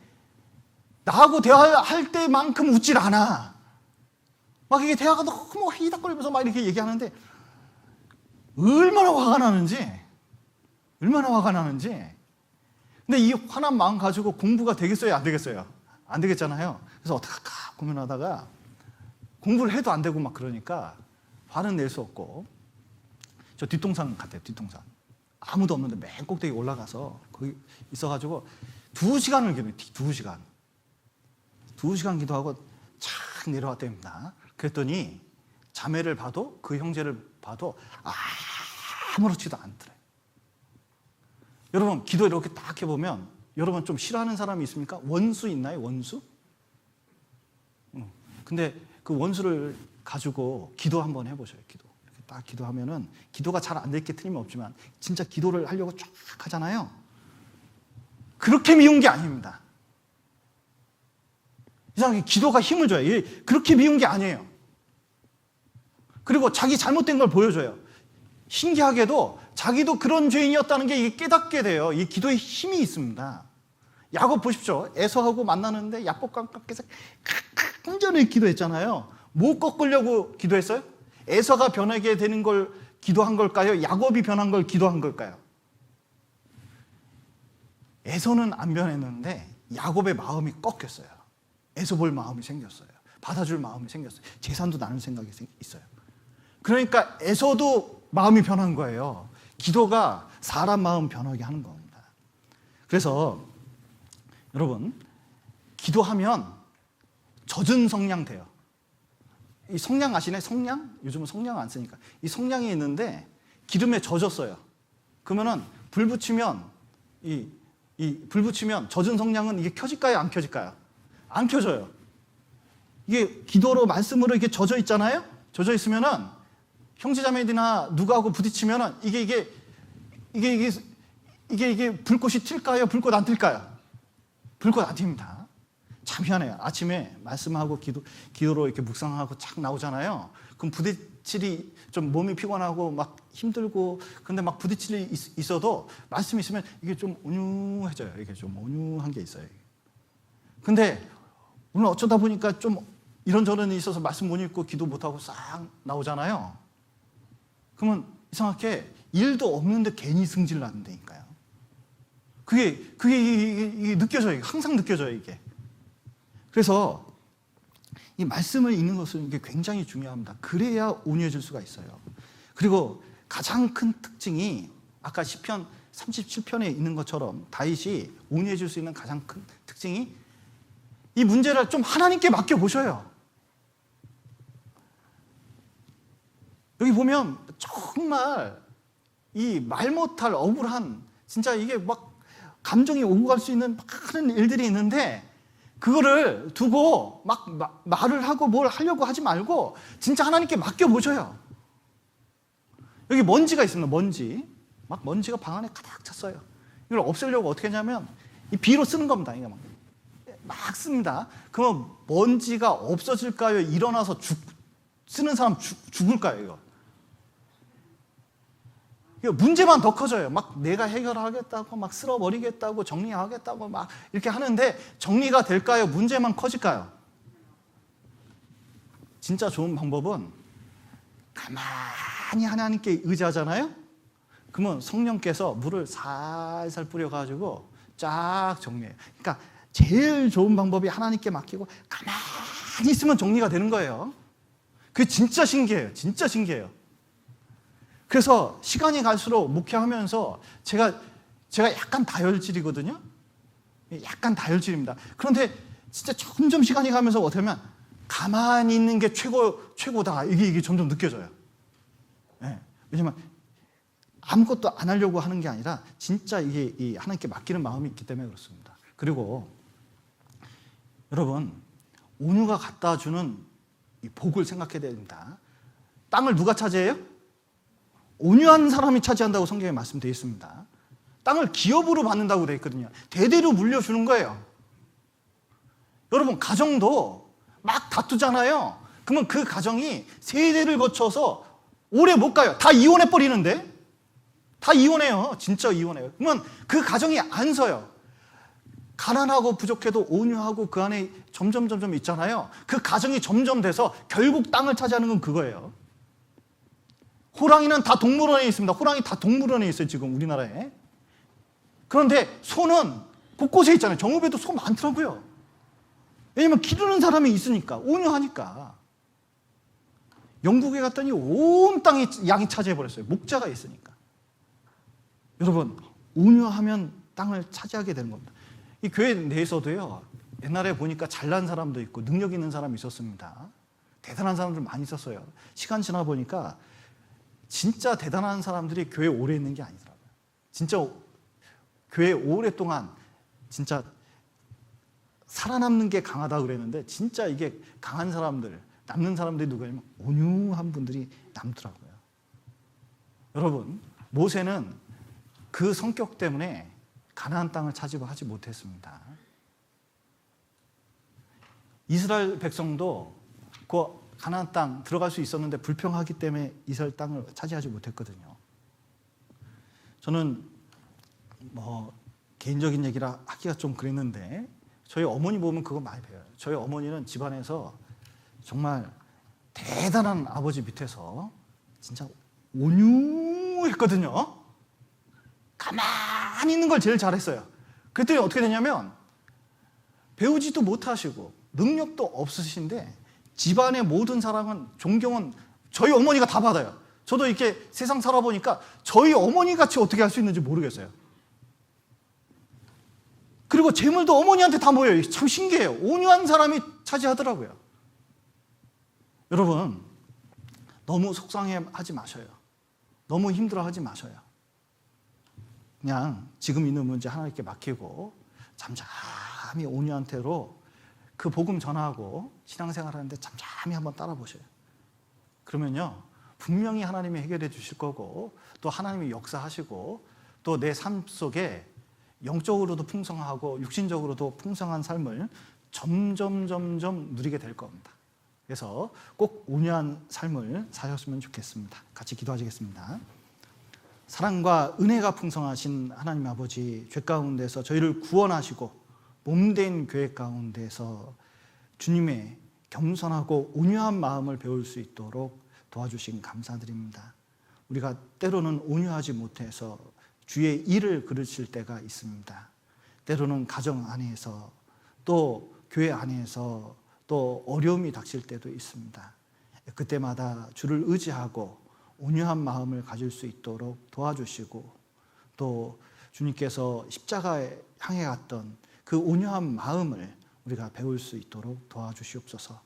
나하고 대화할 때만큼 웃질 않아. 막 이게 대화가 너무 희닥거리면서 막 이렇게 얘기하는데 얼마나 화가 나는지. 근데 이 화난 마음 가지고 공부가 되겠어요? 안 되겠어요? 안 되겠잖아요. 그래서 어떡할까 고민하다가 공부를 해도 안 되고 막 그러니까 화는 낼 수 없고 저 뒷동산 갔대요. 뒷동산. 아무도 없는데 맨 꼭대기 올라가서 거기 있어가지고 2시간을 기도해요. 2시간. 2시간 기도하고 착 내려왔답니다. 그랬더니 자매를 봐도 그 형제를 봐도 아무렇지도 않더래요. 여러분 기도 이렇게 딱 해보면 여러분 좀 싫어하는 사람이 있습니까? 원수 있나요? 원수? 근데 그 원수를 가지고 기도 한번 해보셔요. 기도. 이렇게 딱 기도하면은 기도가 잘 안 될 게 틀림없지만 진짜 기도를 하려고 쫙 하잖아요. 그렇게 미운 게 아닙니다. 이상하게 기도가 힘을 줘요. 그렇게 미운 게 아니에요. 그리고 자기 잘못된 걸 보여줘요. 신기하게도 자기도 그런 죄인이었다는 게 깨닫게 돼요. 이 기도에 힘이 있습니다. 야곱 보십시오. 에서하고 만나는데 야복강가께서 강전을 기도했잖아요. 뭐 꺾으려고 기도했어요? 에서가 변하게 되는 걸 기도한 걸까요? 야곱이 변한 걸 기도한 걸까요? 에서는 안 변했는데 야곱의 마음이 꺾였어요. 에서 볼 마음이 생겼어요. 받아줄 마음이 생겼어요. 재산도 나눌 생각이 있어요. 그러니까 에서도 마음이 변한 거예요. 기도가 사람 마음 변하게 하는 겁니다. 그래서 여러분 기도하면 젖은 성냥 돼요. 이 성냥 아시네? 성냥? 요즘은 성냥 안 쓰니까 이 성냥이 있는데 기름에 젖었어요. 그러면은 불 붙이면 불 붙이면 젖은 성냥은 이게 켜질까요? 안 켜질까요? 안 켜져요. 이게 기도로 말씀으로 이게 젖어 있잖아요. 젖어 있으면은 형제자매들이나 누구하고 부딪히면은 이게 불꽃이 튈까요? 불꽃 안 튈까요? 불꽃 안 튑니다. 참 희한해요. 아침에 말씀하고 기도로 이렇게 묵상하고 착 나오잖아요. 그럼 부딪힐이 좀 몸이 피곤하고 막 힘들고 근데 막 부딪힐이 있어도 말씀이 있으면 이게 좀 온유해져요. 이게 좀 온유한 게 있어요. 근데 오늘 어쩌다 보니까 좀 이런저런 일이 있어서 말씀 못 읽고 기도 못하고 싹 나오잖아요. 그러면 이상하게 일도 없는데 괜히 승질 나는다니까요. 이게 느껴져요. 항상 느껴져요, 이게. 그래서 이 말씀을 읽는 것은 이게 굉장히 중요합니다. 그래야 온유해질 수가 있어요. 그리고 가장 큰 특징이 아까 시편 37편에 있는 것처럼 다윗이 온유해질 수 있는 가장 큰 특징이 이 문제를 좀 하나님께 맡겨보셔요. 여기 보면 정말 이 말 못할 억울한 진짜 이게 막 감정이 오고 갈 수 있는 많은 일들이 있는데 그거를 두고 막 말을 하고 뭘 하려고 하지 말고 진짜 하나님께 맡겨보셔요. 여기 먼지가 있습니다. 막 먼지가 방 안에 가득 찼어요. 이걸 없애려고 어떻게 하냐면 이 비로 쓰는 겁니다. 이게 막 씁니다. 그러면 먼지가 없어질까요? 일어나서 쓰는 사람 죽을까요? 이거 문제만 더 커져요. 막 내가 해결하겠다고 막 쓸어버리겠다고 정리하겠다고 막 이렇게 하는데 정리가 될까요? 문제만 커질까요? 진짜 좋은 방법은 가만히 하나님께 의지하잖아요? 그러면 성령께서 물을 살살 뿌려가지고 쫙 정리해요. 그러니까 제일 좋은 방법이 하나님께 맡기고 가만히 있으면 정리가 되는 거예요. 그게 진짜 신기해요. 진짜 신기해요. 그래서 시간이 갈수록 목회하면서 제가 약간 다혈질이거든요. 약간 다혈질입니다. 그런데 진짜 점점 시간이 가면서 어떻게 하면 가만히 있는 게 최고다. 이게 점점 느껴져요. 네. 왜냐면 아무것도 안 하려고 하는 게 아니라 진짜 이게 이 하나님께 맡기는 마음이 있기 때문에 그렇습니다. 그리고 여러분 온유가 갖다 주는 이 복을 생각해야 됩니다. 땅을 누가 차지해요? 온유한 사람이 차지한다고 성경에 말씀되어 있습니다. 땅을 기업으로 받는다고 되어 있거든요. 대대로 물려주는 거예요. 여러분 가정도 막 다투잖아요. 그러면 그 가정이 세대를 거쳐서 오래 못 가요. 다 이혼해 버리는데 다 이혼해요. 진짜 이혼해요. 그러면 그 가정이 안 서요. 가난하고 부족해도 온유하고 그 안에 점점 있잖아요. 그 가정이 점점 돼서 결국 땅을 차지하는 건 그거예요. 호랑이는 다 동물원에 있습니다. 호랑이 다 동물원에 있어요, 지금 우리나라에. 그런데 소는 곳곳에 있잖아요. 정읍에도 소 많더라고요. 왜냐면 기르는 사람이 있으니까, 온유하니까. 영국에 갔더니 온 땅이 양이 차지해버렸어요. 목자가 있으니까. 여러분, 온유하면 땅을 차지하게 되는 겁니다. 이 교회 내에서도요, 옛날에 보니까 잘난 사람도 있고 능력 있는 사람이 있었습니다. 대단한 사람들 많이 있었어요. 시간 지나 보니까 진짜 대단한 사람들이 교회에 오래 있는 게 아니더라고요. 진짜 교회에 오랫동안 진짜 살아남는 게 강하다고 그랬는데 진짜 이게 강한 사람들, 남는 사람들이 누구냐면 온유한 분들이 남더라고요. 여러분, 모세는 그 성격 때문에 가나안 땅을 차지고 하지 못했습니다. 이스라엘 백성도 그 가나안 땅 들어갈 수 있었는데 불평하기 때문에 이스라엘 땅을 차지하지 못했거든요. 저는 개인적인 얘기라 하기가 좀 그랬는데 저희 어머니 보면 그거 많이 배워요. 저희 어머니는 집안에서 정말 대단한 아버지 밑에서 진짜 온유했거든요. 가만히 있는 걸 제일 잘했어요. 그랬더니 어떻게 되냐면 배우지도 못하시고 능력도 없으신데 집안의 모든 사랑은, 존경은 저희 어머니가 다 받아요. 저도 이렇게 세상 살아보니까 저희 어머니 같이 어떻게 할 수 있는지 모르겠어요. 그리고 재물도 어머니한테 다 모여요. 참 신기해요. 온유한 사람이 차지하더라고요. 여러분, 너무 속상해하지 마셔요. 너무 힘들어하지 마셔요. 그냥 지금 있는 문제 하나님께 맡기고 잠잠히 온유한 태로 그 복음 전하고 신앙생활 하는데 잠잠히 한번 따라 보셔요. 그러면요, 분명히 하나님이 해결해 주실 거고 또 하나님이 역사하시고 또 내 삶 속에 영적으로도 풍성하고 육신적으로도 풍성한 삶을 점점 누리게 될 겁니다. 그래서 꼭 온유한 삶을 사셨으면 좋겠습니다. 같이 기도하시겠습니다. 사랑과 은혜가 풍성하신 하나님 아버지, 죄 가운데서 저희를 구원하시고 몸된 교회 가운데서 주님의 겸손하고 온유한 마음을 배울 수 있도록 도와주신 감사드립니다. 우리가 때로는 온유하지 못해서 주의 일을 그르칠 때가 있습니다. 때로는 가정 안에서 또 교회 안에서 또 어려움이 닥칠 때도 있습니다. 그때마다 주를 의지하고 온유한 마음을 가질 수 있도록 도와주시고, 또 주님께서 십자가에 향해 갔던 그 온유한 마음을 우리가 배울 수 있도록 도와주시옵소서.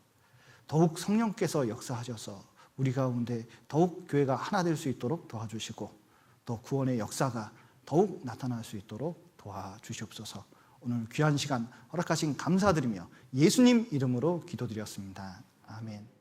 더욱 성령께서 역사하셔서 우리 가운데 더욱 교회가 하나 될 수 있도록 도와주시고, 또 구원의 역사가 더욱 나타날 수 있도록 도와주시옵소서. 오늘 귀한 시간 허락하신 감사드리며 예수님 이름으로 기도드렸습니다. 아멘.